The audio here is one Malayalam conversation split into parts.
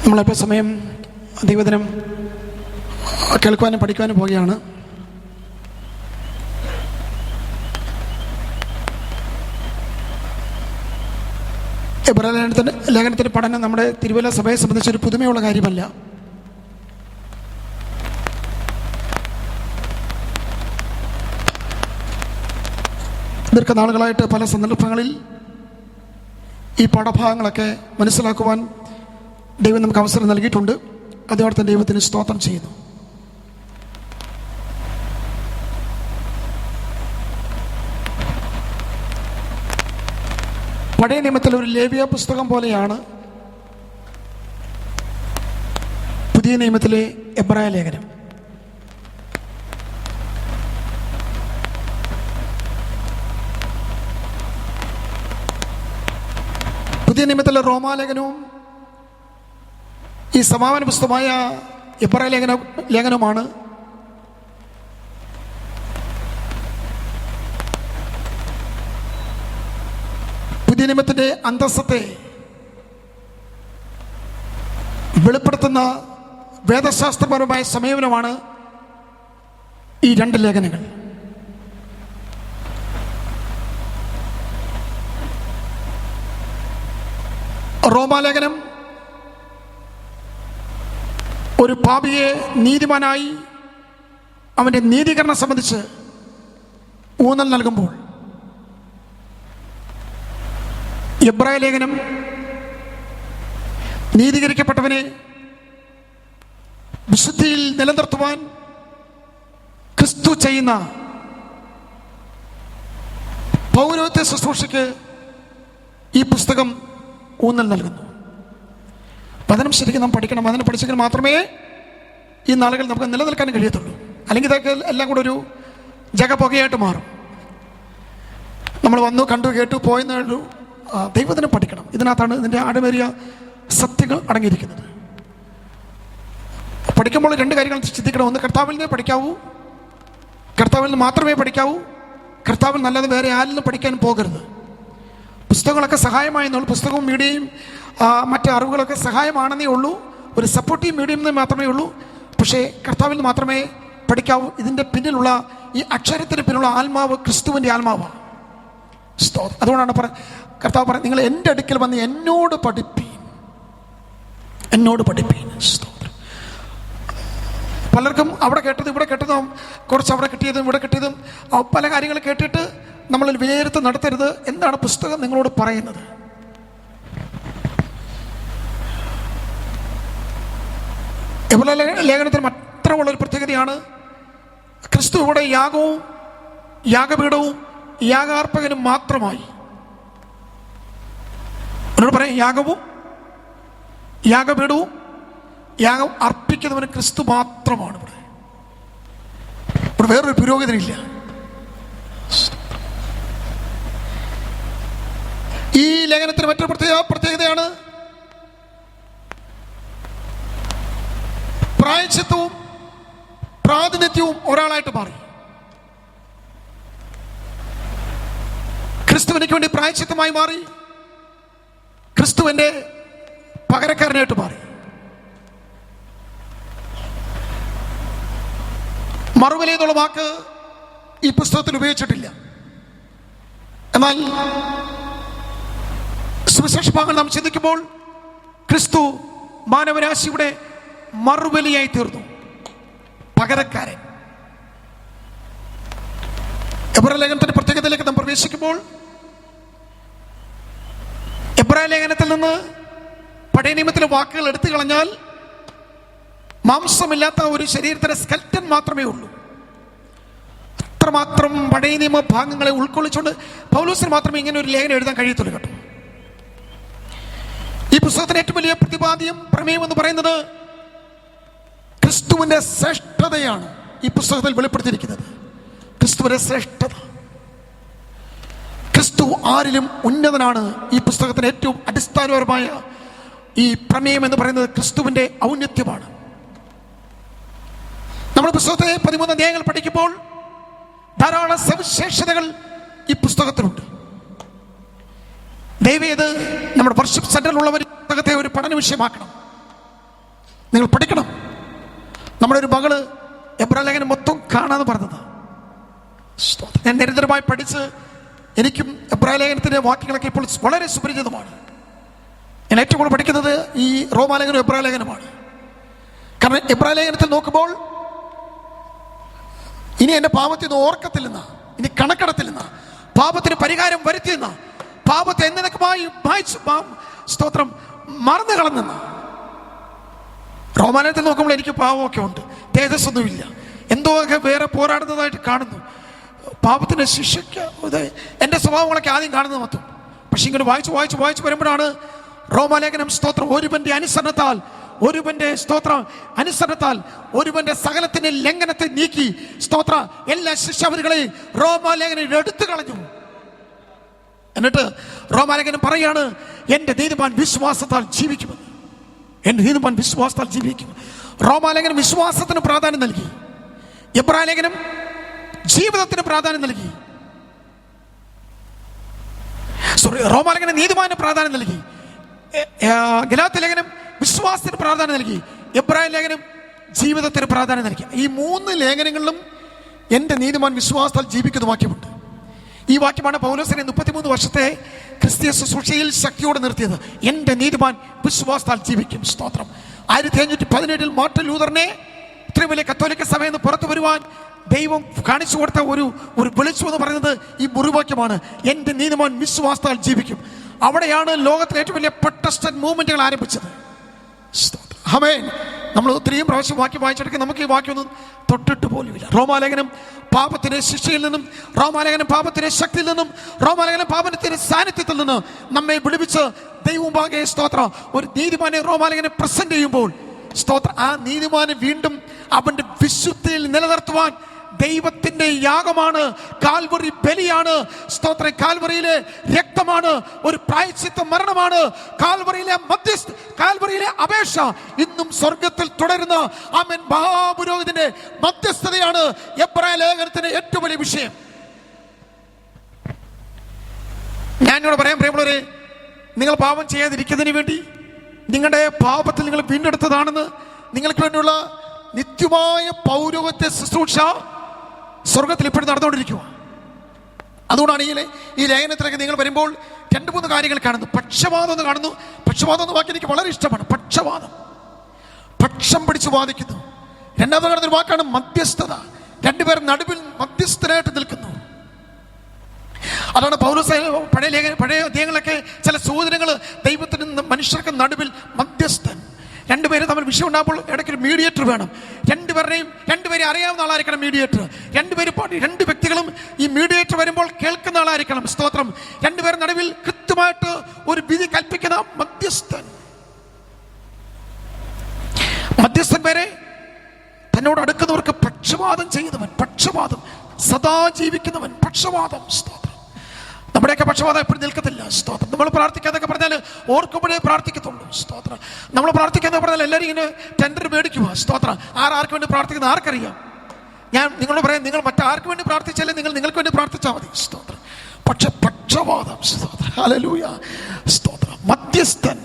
നമ്മളപ്പോൾ സമയം ദൈവദിനം കേൾക്കുവാനും പഠിക്കുവാനും പോവുകയാണ്. എബ്രായ ലേഖനത്തിൻ്റെ പഠനം നമ്മുടെ തിരുവല്ല സഭയെ സംബന്ധിച്ചൊരു പുതുമയുള്ള കാര്യമല്ല. ദീർഘനാളുകളായിട്ട് പല സന്ദർഭങ്ങളിൽ ഈ പാഠഭാഗങ്ങളൊക്കെ മനസ്സിലാക്കുവാൻ ദൈവം നമുക്ക് അവസരം നൽകിയിട്ടുണ്ട്. അതോടൊപ്പം തന്നെ ദൈവത്തിന് സ്തോത്രം ചെയ്യുന്നു. പഴയ നിയമത്തിലെ ഒരു ലേവ്യ പുസ്തകം പോലെയാണ് പുതിയ നിയമത്തിലെ എബ്രായ ലേഖനം. പുതിയ നിയമത്തിലെ റോമാലേഖനവും ഈ സമാപന പുസ്തകമായ എബ്രായ ലേഖനവുമാണ് പുതിയ നിയമത്തിൻ്റെ അന്തസ്സത്തെ വെളിപ്പെടുത്തുന്ന വേദശാസ്ത്രപരമായ സമീപനമാണ് ഈ രണ്ട് ലേഖനങ്ങൾ. റോമാലേഖനം ഒരു പാപിയെ നീതിമാനായി അവൻ്റെ നീതീകരണം സംബന്ധിച്ച് ഊന്നൽ നൽകുമ്പോൾ, എബ്രായ ലേഖനം നീതീകരിക്കപ്പെട്ടവനെ വിശുദ്ധിയിൽ നിലനിർത്തുവാൻ ക്രിസ്തു ചെയ്യുന്ന പൗരോഹിത്യ ശുശ്രൂഷയ്ക്ക് ഈ പുസ്തകം ഊന്നൽ നൽകുന്നു. പതനം ശരിക്കും നാം പഠിക്കണം. അതിന് പഠിച്ചെങ്കിൽ മാത്രമേ ഈ നാളുകൾ നമുക്ക് നിലനിൽക്കാൻ കഴിയത്തുള്ളൂ. അല്ലെങ്കിൽ ഇതൊക്കെ എല്ലാം കൂടെ ഒരു ജഗപുകയായിട്ട് മാറും. നമ്മൾ വന്നു കണ്ടു കേട്ടു പോയെന്നൊരു ദൈവത്തിനെ പഠിക്കണം. ഇതിനകത്താണ് ഇതിൻ്റെ ആഴമേറിയ സത്യങ്ങൾ അടങ്ങിയിരിക്കുന്നത്. പഠിക്കുമ്പോൾ രണ്ട് കാര്യങ്ങൾ ചിന്തിക്കണം. ഒന്ന്, കർത്താവിൽ നിന്ന് പഠിക്കാവൂ, കർത്താവിൽ നിന്ന് മാത്രമേ പഠിക്കാവൂ. കർത്താവിൽ നല്ലത് വേറെ ആരിൽ നിന്ന് പഠിക്കാൻ പോകരുത്. പുസ്തകങ്ങളൊക്കെ സഹായമായെന്നുള്ളൂ. പുസ്തകവും മീഡിയയും മറ്റ് അറിവുകളൊക്കെ സഹായമാണെന്നേ ഉള്ളൂ, ഒരു സപ്പോർട്ടീവ് മീഡിയം എന്ന് മാത്രമേ ഉള്ളൂ. പക്ഷേ കർത്താവിൽ നിന്ന് മാത്രമേ പഠിക്കാവൂ. ഇതിൻ്റെ പിന്നിലുള്ള ഈ അക്ഷരത്തിന് പിന്നിലുള്ള ആത്മാവ് ക്രിസ്തുവിൻ്റെ ആത്മാവാണ്. അതുകൊണ്ടാണ് കർത്താവ് പറയുന്നത്, നിങ്ങൾ എൻ്റെ അടുക്കൽ വന്ന് എന്നോട് പഠിപ്പീൻ. പലർക്കും അവിടെ കേട്ടതും ഇവിടെ കേട്ടതും, കുറച്ച് അവിടെ കിട്ടിയതും ഇവിടെ കിട്ടിയതും, പല കാര്യങ്ങൾ കേട്ടിട്ട് നമ്മളിൽ വിലയിരുത്തൽ നടത്തരുത്. എന്താണ് പുസ്തകം നിങ്ങളോട് പറയുന്നത്? എബ്രായ ലേഖനത്തിന് മാത്രമുള്ളൊരു പ്രത്യേകതയാണ്, ക്രിസ്തു ഇവിടെ യാഗവും യാഗപീഠവും യാഗാർപ്പകനും മാത്രമായി. എന്നോട് പറയാം, യാഗവും യാഗപീഠവും യാഗം അർപ്പിക്കുന്നവന് ക്രിസ്തു മാത്രമാണ്. ഇവിടെ വേറൊരു പുരോഹിതനില്ല. ഈ ലേഖനത്തിന് മറ്റൊരു പ്രത്യേകതയാണ് പ്രായശ്ചിത്തവും പ്രാതിനിധ്യവും ഒരാളായിട്ട് മാറി. ക്രിസ്തു എനിക്ക് വേണ്ടി പ്രായശ്ചിത്തമായി മാറി, ക്രിസ്തു എൻ്റെ പകരക്കാരനായിട്ട് മാറി. മറുവില എന്നുള്ള വാക്ക് ഈ പുസ്തകത്തിൽ ഉപയോഗിച്ചിട്ടില്ല. എന്നാൽ സുവിശേഷ ഭാഗങ്ങൾ നാം ചിന്തിക്കുമ്പോൾ ക്രിസ്തു മാനവരാശിയുടെ മറുവിലയായി തീർന്നു, പകരക്കാരൻ. എബ്രായ ലേഖനത്തിന്റെ പ്രത്യേകതയിലേക്ക് നാം പ്രവേശിക്കുമ്പോൾ, എബ്രായ ലേഖനത്തിൽ നിന്ന് പഴയ നിയമത്തിലെ വാക്കുകൾ എടുത്തു കളഞ്ഞാൽ മാംസമില്ലാത്ത ഒരു ശരീരത്തിലെ സ്കെൽറ്റൻ മാത്രമേ ഉള്ളൂ. അത്രമാത്രം പഴയ നിയമ ഭാഗങ്ങളെ ഉൾക്കൊള്ളിച്ചുകൊണ്ട് പൗലോസിന് മാത്രമേ ഇങ്ങനെ ഒരു ലേഖനം എഴുതാൻ കഴിയത്തുള്ളൂ കേട്ടോ. ഈ പുസ്തകത്തിന് ഏറ്റവും വലിയ പ്രതിപാദ്യം, പ്രമേയം എന്ന് പറയുന്നത് ക്രിസ്തുവിന്റെ ശ്രേഷ്ഠതയാണ് ഈ പുസ്തകത്തിൽ വെളിപ്പെടുത്തിയിരിക്കുന്നത്. ക്രിസ്തുവിന്റെ ശ്രേഷ്ഠത, ക്രിസ്തു ആരിലും ഉന്നതനാണ്. ഈ പുസ്തകത്തിന് ഏറ്റവും അടിസ്ഥാനപരമായ ഈ പ്രമേയം എന്ന് പറയുന്നത് ക്രിസ്തുവിന്റെ ഔന്നത്യമാണ്. നമ്മൾ പുസ്തകത്തെ 13 അധ്യായങ്ങൾ പഠിക്കുമ്പോൾ ധാരാളം സവിശേഷതകൾ ഈ പുസ്തകത്തിലുണ്ട്. ദയവേത് നമ്മുടെ വർഷിപ്പ് സെന്ററിലുള്ളവർ പുസ്തകത്തെ ഒരു പഠന വിഷയമാക്കണം. നിങ്ങൾ പഠിക്കണം. നമ്മുടെ ഒരു മകള് എബ്രായ ലേഖനം മൊത്തം കാണാന്ന് പറഞ്ഞത്. ഞാൻ നിരന്തരമായി പഠിച്ച് എനിക്കും എബ്രായ ലേഖനത്തിൻ്റെ വാക്യങ്ങളൊക്കെ ഇപ്പോൾ വളരെ സുപരിചിതമാണ്. ഞാൻ ഏറ്റവും കൂടുതൽ പഠിക്കുന്നത് ഈ റോമാലേഖനം എബ്രായ ലേഖനമാണ്. കാരണം എബ്രായ ലേഖനത്തിൽ നോക്കുമ്പോൾ ഇനി എൻ്റെ പാപത്തിൽ നിന്ന് ഓർക്കത്തില്ലെന്ന, ഇനി കണക്കെടുത്തില്ലെന്ന, പാപത്തിന് പരിഹാരം വരുത്തിയെന്ന, പാപത്തെ എന്നേക്കുമായി സ്തോത്രം മറന്നു കളഞ്ഞെന്ന. റോമാലേഖനത്തിൽ നോക്കുമ്പോൾ എനിക്ക് പാപമൊക്കെ ഉണ്ട്, തേജസ്സൊന്നുമില്ല, എന്തോ ഒക്കെ വേറെ പോരാടുന്നതായിട്ട് കാണുന്നു. പാപത്തിൻ്റെ ശിക്ഷയ്ക്ക് എൻ്റെ സ്വഭാവങ്ങളൊക്കെ ആദ്യം കാണുന്നത് മൊത്തം. പക്ഷെ ഇങ്ങനെ വായിച്ച് വരുമ്പോഴാണ് റോമാലേഖനം സ്തോത്രം ഒരുവന്റെ അനുസരണത്താൽ, ഒരുവന്റെ സ്തോത്രം അനുസരണത്താൽ ഒരുവന്റെ സകലത്തിന്റെ ലംഘനത്തെ നീക്കി സ്തോത്ര എല്ലാ ശിക്ഷാവിധികളെയും റോമാലേഖനം എടുത്തു കളഞ്ഞു. എന്നിട്ട് റോമാലേഖനം പറയാണ്, എൻ്റെ നീതിമാൻ വിശ്വാസത്താൽ ജീവിക്കുമെന്ന്. എൻ്റെ നീതിമാൻ വിശ്വാസത്താൽ ജീവിക്കും. റോമാലേഖനം വിശ്വാസത്തിന് പ്രാധാന്യം നൽകി, എബ്രായ ലേഖനം ജീവിതത്തിന് പ്രാധാന്യം നൽകി. റോമാലേഖനം നീതിമാന് പ്രാധാന്യം നൽകി, ഗലാത്യ ലേഖനം വിശ്വാസത്തിന് പ്രാധാന്യം നൽകി, എബ്രായ ലേഖനം ജീവിതത്തിന് പ്രാധാന്യം നൽകി. ഈ 3 ലേഖനങ്ങളിലും എൻ്റെ നീതിമാൻ വിശ്വാസത്താൽ ജീവിക്കുന്ന വാക്യമുണ്ട്. ഈ വാക്യമാണ് പൗലോസിനെ 33 വർഷത്തെ ക്രിസ്തീയ ശുശ്രൂഷയിൽ ശക്തിയോടെ നിർത്തിയത്. എൻ്റെ നീതിമാൻ വിശ്വാസത്താൽ ജീവിക്കും. സ്തോത്രം. 1517 മാർട്ടിൻ ലൂതറിനെ ഇത്രയും വലിയ കത്തോലിക്ക സഭയിൽ നിന്ന് പുറത്തു വരുവാൻ ദൈവം കാണിച്ചു കൊടുത്ത ഒരു വെളിച്ചം എന്ന് പറയുന്നത് ഈ മുറിവാക്യമാണ്, എൻ്റെ നീതിമാൻ വിശ്വാസത്താൽ ജീവിക്കും. അവിടെയാണ് ലോകത്തിലെ ഏറ്റവും വലിയ പ്രൊട്ടസ്റ്റന്റ് മൂവ്മെന്റുകൾ ആരംഭിച്ചത്. ആമേൻ. നമ്മൾ ഒത്തിരിയും പ്രാവശ്യം വാക്യം വായിച്ചെടുക്കുക, നമുക്ക് ഈ വാക്യമൊന്നും തൊട്ടിട്ട് പോലുമില്ല. റോമാലേഖനം പാപത്തിന്റെ ശിക്ഷയിൽ നിന്നും, റോമാലേഖനം പാപത്തിന്റെ ശക്തിയിൽ നിന്നും, റോമാലേഖനം പാപത്തിന്റെ സാന്നിധ്യത്തിൽ നിന്ന് നമ്മെ വിടുവിച്ച് ദൈവമുമ്പാകെ സ്തോത്രം ഒരു നീതിമാനെ റോമാലേഖനം പ്രസന്റ് ചെയ്യുമ്പോൾ സ്തോത്രം ആ നീതിമാനെ വീണ്ടും അവന്റെ വിശുദ്ധിയിൽ നിലനിർത്തുവാൻ ദൈവത്തിന്റെ യാഗമാണ്, കാൽവറി ബലിയാണ്. സ്തോത്രം. കാൽവറിയിലെ രക്തമാണ്, ഒരു പ്രായശ്ചിത്ത മരണമാണ്, കാൽവറിയിലെ അപേക്ഷ ഇന്നും സ്വർഗത്തിൽ തുടരുന്ന ആമേൻ മഹാപുരോഹിതന്റെ മധ്യസ്ഥതയാണ് എബ്രായ ലേഖനത്തിന്റെ ഏറ്റവും വലിയ വിഷയം. ഞാനിവിടെ പറയാൻ പ്രിയമുള്ളവരെ, നിങ്ങൾ പാപം ചെയ്യാതിരിക്കുന്നതിന് വേണ്ടി, നിങ്ങളുടെ പാപത്തിൽ നിങ്ങൾ വീണ്ടെടുത്തതാണെന്ന്, നിങ്ങൾക്ക് വേണ്ടിയുള്ള നിത്യമായ പൗരോഹിത്യ ശുശ്രൂഷ സ്വർഗത്തിൽ ഇപ്പോഴും നടന്നുകൊണ്ടിരിക്കുക. അതുകൊണ്ടാണ് ഈ ലേഖനത്തിലേക്ക് നിങ്ങൾ വരുമ്പോൾ 2-3 കാര്യങ്ങൾ കാണുന്നു. പക്ഷപാതം എന്ന് കാണുന്നു. പക്ഷപാതം എന്ന വാക്ക് എനിക്ക് വളരെ ഇഷ്ടമാണ്. പക്ഷപാതം, പക്ഷം പിടിച്ച് വാദിക്കുന്നു. രണ്ടാമത് കാണുന്ന ഒരു വാക്കാണ് മധ്യസ്ഥത. 2 പേർ നടുവിൽ മധ്യസ്ഥനായിട്ട് നിൽക്കുന്നു. അതാണ് പൗലോസ് പഴയ അധ്യായങ്ങളൊക്കെ ചില സൂചനകൾ, ദൈവത്തിന് മനുഷ്യർക്ക് നടുവിൽ മധ്യസ്ഥൻ. 2 പേര് തമ്മിൽ വിഷയം ഉണ്ടാകുമ്പോൾ ഇടയ്ക്കൊരു മീഡിയേറ്റർ വേണം. 2 പേരെ അറിയാവുന്ന ആളായിരിക്കണം മീഡിയേറ്റർ. 2 വ്യക്തികളും ഈ മീഡിയേറ്റർ വരുമ്പോൾ കേൾക്കുന്ന ആളായിരിക്കണം. സ്തോത്രം. 2 പേർ നടുവിൽ കൃത്യമായിട്ട് ഒരു വിധി കൽപ്പിക്കുന്ന മധ്യസ്ഥൻ. മധ്യസ്ഥൻ പേരെ തന്നോട് അടുക്കുന്നവർക്ക് പക്ഷപാതം ചെയ്യുന്നവൻ, പക്ഷപാതം സദാ ജീവിക്കുന്നവൻ, പക്ഷപാതം. സ്തോത്രം. നമ്മുടെയൊക്കെ പക്ഷപാതം എപ്പോഴും നിൽക്കത്തില്ല. സ്തോത്രം. നമ്മൾ പ്രാർത്ഥിക്കാതൊക്കെ പറഞ്ഞാൽ ഓർക്കുമ്പോഴേ പ്രാർത്ഥിക്കത്തുള്ളൂ. സ്തോത്രം. നമ്മൾ പ്രാർത്ഥിക്കാന്ന് പറഞ്ഞാൽ എല്ലാവരും ഇങ്ങനെ ടെൻഡർ മേടിക്കുക. സ്തോത്രം. ആർക്ക് വേണ്ടി പ്രാർത്ഥിക്കുന്നത് ആർക്കറിയാം? ഞാൻ നിങ്ങളോട് പറയാം, നിങ്ങൾ മറ്റാർക്ക് വേണ്ടി പ്രാർത്ഥിച്ചാലേ നിങ്ങൾക്ക് വേണ്ടി പ്രാർത്ഥിച്ചാൽ മതി. സ്തോത്രം. പക്ഷെ പക്ഷപാതം. സ്തോത്രം. ഹല്ലേലൂയ. സ്തോത്രം. മധ്യസ്ഥൻ.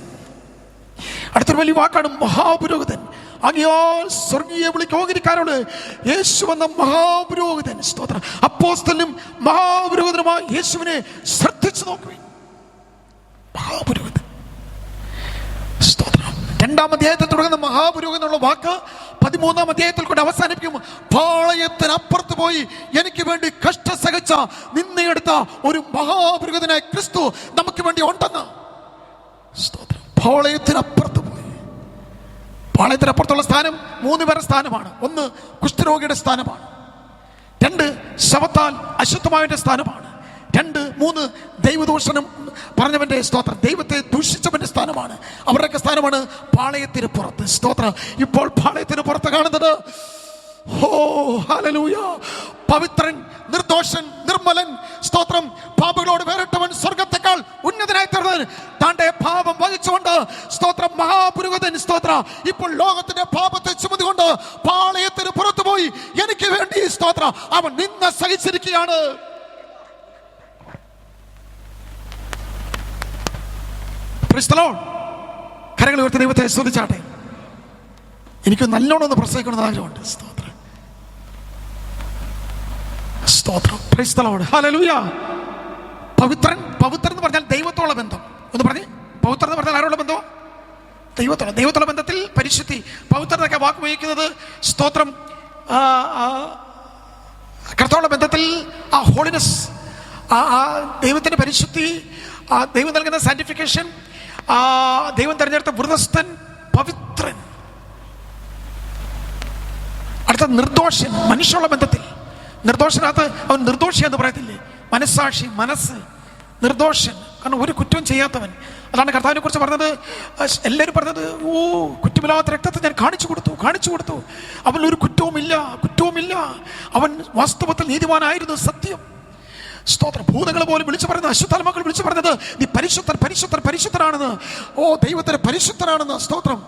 അടുത്തൊരു വലിയ വാക്കാണ് മഹാപുരോഹിതൻ. ആകയാൽ സ്വർഗീയ വിളിക്കോകരിക്കാരോട് യേശു എന്ന മഹാപുരോഹിതൻ, സ്തോത്രം, അപ്പോസ്തലനും മഹാപുരോഹിതനുമായ യേശുവിനെ ശ്രദ്ധിച്ചു നോക്കുവിൻ. മഹാപുരോഹിതൻ. സ്തോത്രം. 2-ാം അധ്യായത്തിൽ തുടങ്ങുന്ന മഹാപുരോഹിതൻ എന്നുള്ള വാക്ക് 13-ാം അധ്യായത്തിൽ കൊണ്ട് അവസാനിപ്പിക്കും. പാളയത്തിനപ്പുറത്ത് പോയി എനിക്ക് വേണ്ടി കഷ്ടം സഹിച്ച നിന്നയെടുത്ത ഒരു മഹാപുരോഹിതനായ ക്രിസ്തു നമുക്ക് വേണ്ടി ഉണ്ടെന്ന്. സ്തോത്രം. പാളയത്തിനപ്പുറത്ത് പോയി. പാളയത്തിനപ്പുറത്തുള്ള സ്ഥാനം 3 പേരുടെ സ്ഥാനമാണ്. 1 കുഷ്ഠരോഗിയുടെ സ്ഥാനമാണ്. 2 ശവത്താൽ അശുദ്ധമായവന്റെ സ്ഥാനമാണ്. 2, 3 ദൈവദൂഷണം പറഞ്ഞവന്റെ, സ്തോത്രം, ദൈവത്തെ ദൂഷിച്ചവന്റെ സ്ഥാനമാണ്. അവരുടെയൊക്കെ സ്ഥാനമാണ് പാളയത്തിന് പുറത്ത്. സ്തോത്രം. ഇപ്പോൾ പാളയത്തിന് പുറത്ത് കാണുന്നത്, ഓ ഹല്ലേലൂയ, പവിത്രൻ, നിർദോഷൻ, നിർമ്മലൻ, സ്തോത്രം, പാപികളോട് വേറിട്ടവൻ, സ്വർഗത്തെക്കാൾ ഉന്നതനായി തീർന്നവൻ, താന്റെ പാപം വഹിച്ചുകൊണ്ട്, സ്തോത്രം, മഹാപുരോഹിതൻ, സ്തോത്രം, ഇപ്പോൾ ലോകത്തിന്റെ പാപത്തെ ചുമന്നുകൊണ്ട് പാളയത്തിന് പുറത്തു പോയി എനിക്ക് വേണ്ടി, സ്തോത്രം, അവൻ നിന്ന സഹിച്ചിരിക്കുകയാണ്. കരങ്ങൾ ഉയർത്തി ദൈവത്തെ സ്തുതിച്ചാട്ടെ. എനിക്ക് നല്ലോണം ഒന്ന് പ്രസംഗിക്കണമെന്ന് ആഗ്രഹമുണ്ട്. സ്തോത്രം, സ്തോത്രം, price the lord, hallelujah. Pavithran എന്ന് പറഞ്ഞാൽ ദൈവത്തോളം ബന്ധം. ഒന്ന് പറഞ്ഞേ, പവിത്രൻ എന്ന് പറഞ്ഞാൽ ആരോടുള്ള ബന്ധം? ദൈവത്തോളം ബന്ധത്തിൽ പരിശുദ്ധി. പവിത്രതൊക്കെ വാക്ക് ഉപയോഗിക്കുന്നത് സ്തോത്രം കർത്താവുള്ള ബന്ധത്തിൽ ആ ഹോളിനെസ്, ആ ദൈവത്തിൻ്റെ പരിശുദ്ധി, ദൈവം നൽകുന്ന സാന്റിഫിക്കേഷൻ, ദൈവം തിരഞ്ഞെടുത്ത വൃതസ്ഥൻ, പവിത്രൻ. അടുത്ത നിർദോഷൻ, മനുഷ്യനുള്ള ബന്ധത്തിൽ. നിർദോഷനകത്ത് അവൻ നിർദോഷിയെന്ന് പറയത്തില്ലേ? മനസ്സാക്ഷി, മനസ്സ്, നിർദോഷൻ, കാരണം ഒരു കുറ്റവും ചെയ്യാത്തവൻ. അതാണ് കർത്താവിനെ കുറിച്ച് പറഞ്ഞത്. എല്ലാവരും പറഞ്ഞത്, ഓ കുറ്റമില്ലാത്ത രക്തത്തെ ഞാൻ കാണിച്ചു കൊടുത്തു, അവൻ ഒരു കുറ്റവുമില്ല, അവൻ വാസ്തവത്തിൽ നീതിമാനായിരുന്നു. സത്യം, സ്തോത്രം. ഭൂതങ്ങൾ പോലും വിളിച്ചു പറയുന്നത്, അശുദ്ധാത്മാക്കൾ വിളിച്ചു പറഞ്ഞത്, നീ പരിശുദ്ധനാണെന്ന്. ഓ ദൈവത്തിന് പരിശുദ്ധനാണെന്ന്. സ്തോത്രം.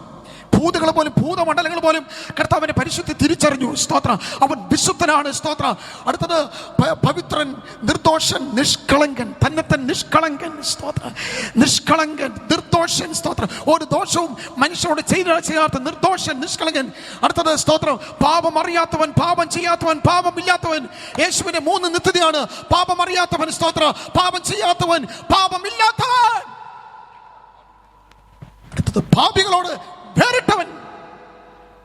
ഭൂതങ്ങൾ പോലും, ഭൂതമണ്ഡലങ്ങൾ പോലും കർത്താവിന്റെ പരിശുദ്ധി തിരിച്ചറിഞ്ഞു. സ്തോത്രം. അവൻ വിശുദ്ധനാണ്. സ്തോത്രം. അടുത്തത് പവിത്രൻ, നിർദോഷൻ, നിഷ്കളങ്കൻ, തന്നെത്തൻ നിഷ്കളങ്കൻ. സ്തോത്രം. നിഷ്കളങ്കൻ, നിർദോഷൻ. സ്തോത്രം. ഒരു ദോഷവും മനുഷ്യരോട് ചെയ്യാത്ത നിർദോഷൻ, നിഷ്കളങ്കൻ. അടുത്തത് സ്തോത്രം, പാപം അറിയാത്തവൻ, പാപം ചെയ്യാത്തവൻ, പാപമില്ലാത്തവൻ. യേശുവിന്റെ 3 നിത്യതയാണ്. പാപം അറിയാത്തവൻ, സ്തോത്രം. പാപം ചെയ്യാത്തവൻ, പാപമില്ലാത്തവൻ. അടുത്തത് പാപികളോട് വേറിട്ടവൻ.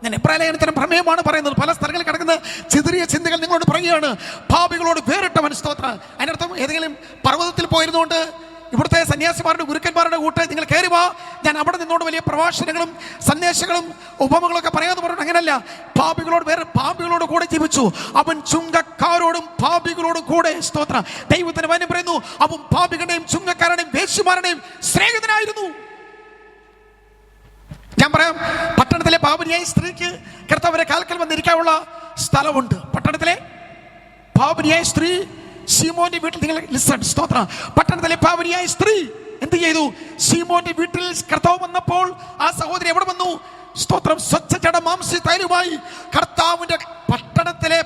ഞാൻ എബ്രായലേഖനത്തിന് പ്രമേയമാണ് പറയുന്നത്. പല സ്ഥലങ്ങളിൽ കിടക്കുന്ന ചിതറിയ ചിന്തകൾ നിങ്ങളോട് പറയുകയാണ്. പാപികളോട് വേറിട്ടവൻ. സ്തോത്രം. അതിനർത്ഥം ഏതെങ്കിലും പർവ്വതത്തിൽ പോയിരുന്നുകൊണ്ട് ഇവിടുത്തെ സന്യാസിമാരുടെ ഗുരുക്കന്മാരുടെ കൂട്ട് നിങ്ങൾ കയറി വാ, ഞാൻ അവിടെ നിന്നോട് വലിയ പ്രഭാഷണങ്ങളും സന്ദേശങ്ങളും ഉപമകളൊക്കെ പറയാന്ന് പറഞ്ഞു. അങ്ങനല്ല. പാപികളോട് കൂടെ ജീവിച്ചു. അവൻ ചുങ്കക്കാരോടും പാപികളോടും കൂടെ. സ്തോത്രം. ദൈവത്തിന് വചനം പറയുന്നു, അവൻ പാപികളുടെയും ചുങ്കക്കാരുടെയും വേശ്യമാരുടെയും സ്നേഹിതനായിരുന്നു. ഞാൻ പറയാം, പട്ടണത്തിലെ പാപിനിയായ സ്ത്രീക്ക് കർത്താവിന്റെ കാൽക്കൽ വന്നിരിക്കാനുള്ള സ്ഥലമുണ്ട്. പട്ടണത്തിലെ പാപിനിയായ സ്ത്രീ ശീമോന്റെ വീട്ടിൽ, നിങ്ങൾ ലിസൺ, സ്തോത്രം. പട്ടണത്തിലെ പാപിനിയായ സ്ത്രീ എന്ത് ചെയ്തു? ശീമോന്റെ വീട്ടിൽ കർത്താവ് വന്നപ്പോൾ ആ സഹോദരി എവിടെ വന്നു? സ്തോത്രം. സ്വച്ഛജട മാംസി തൈരുമായി കർത്താവിന്റെ പട്ടണത്തിലെ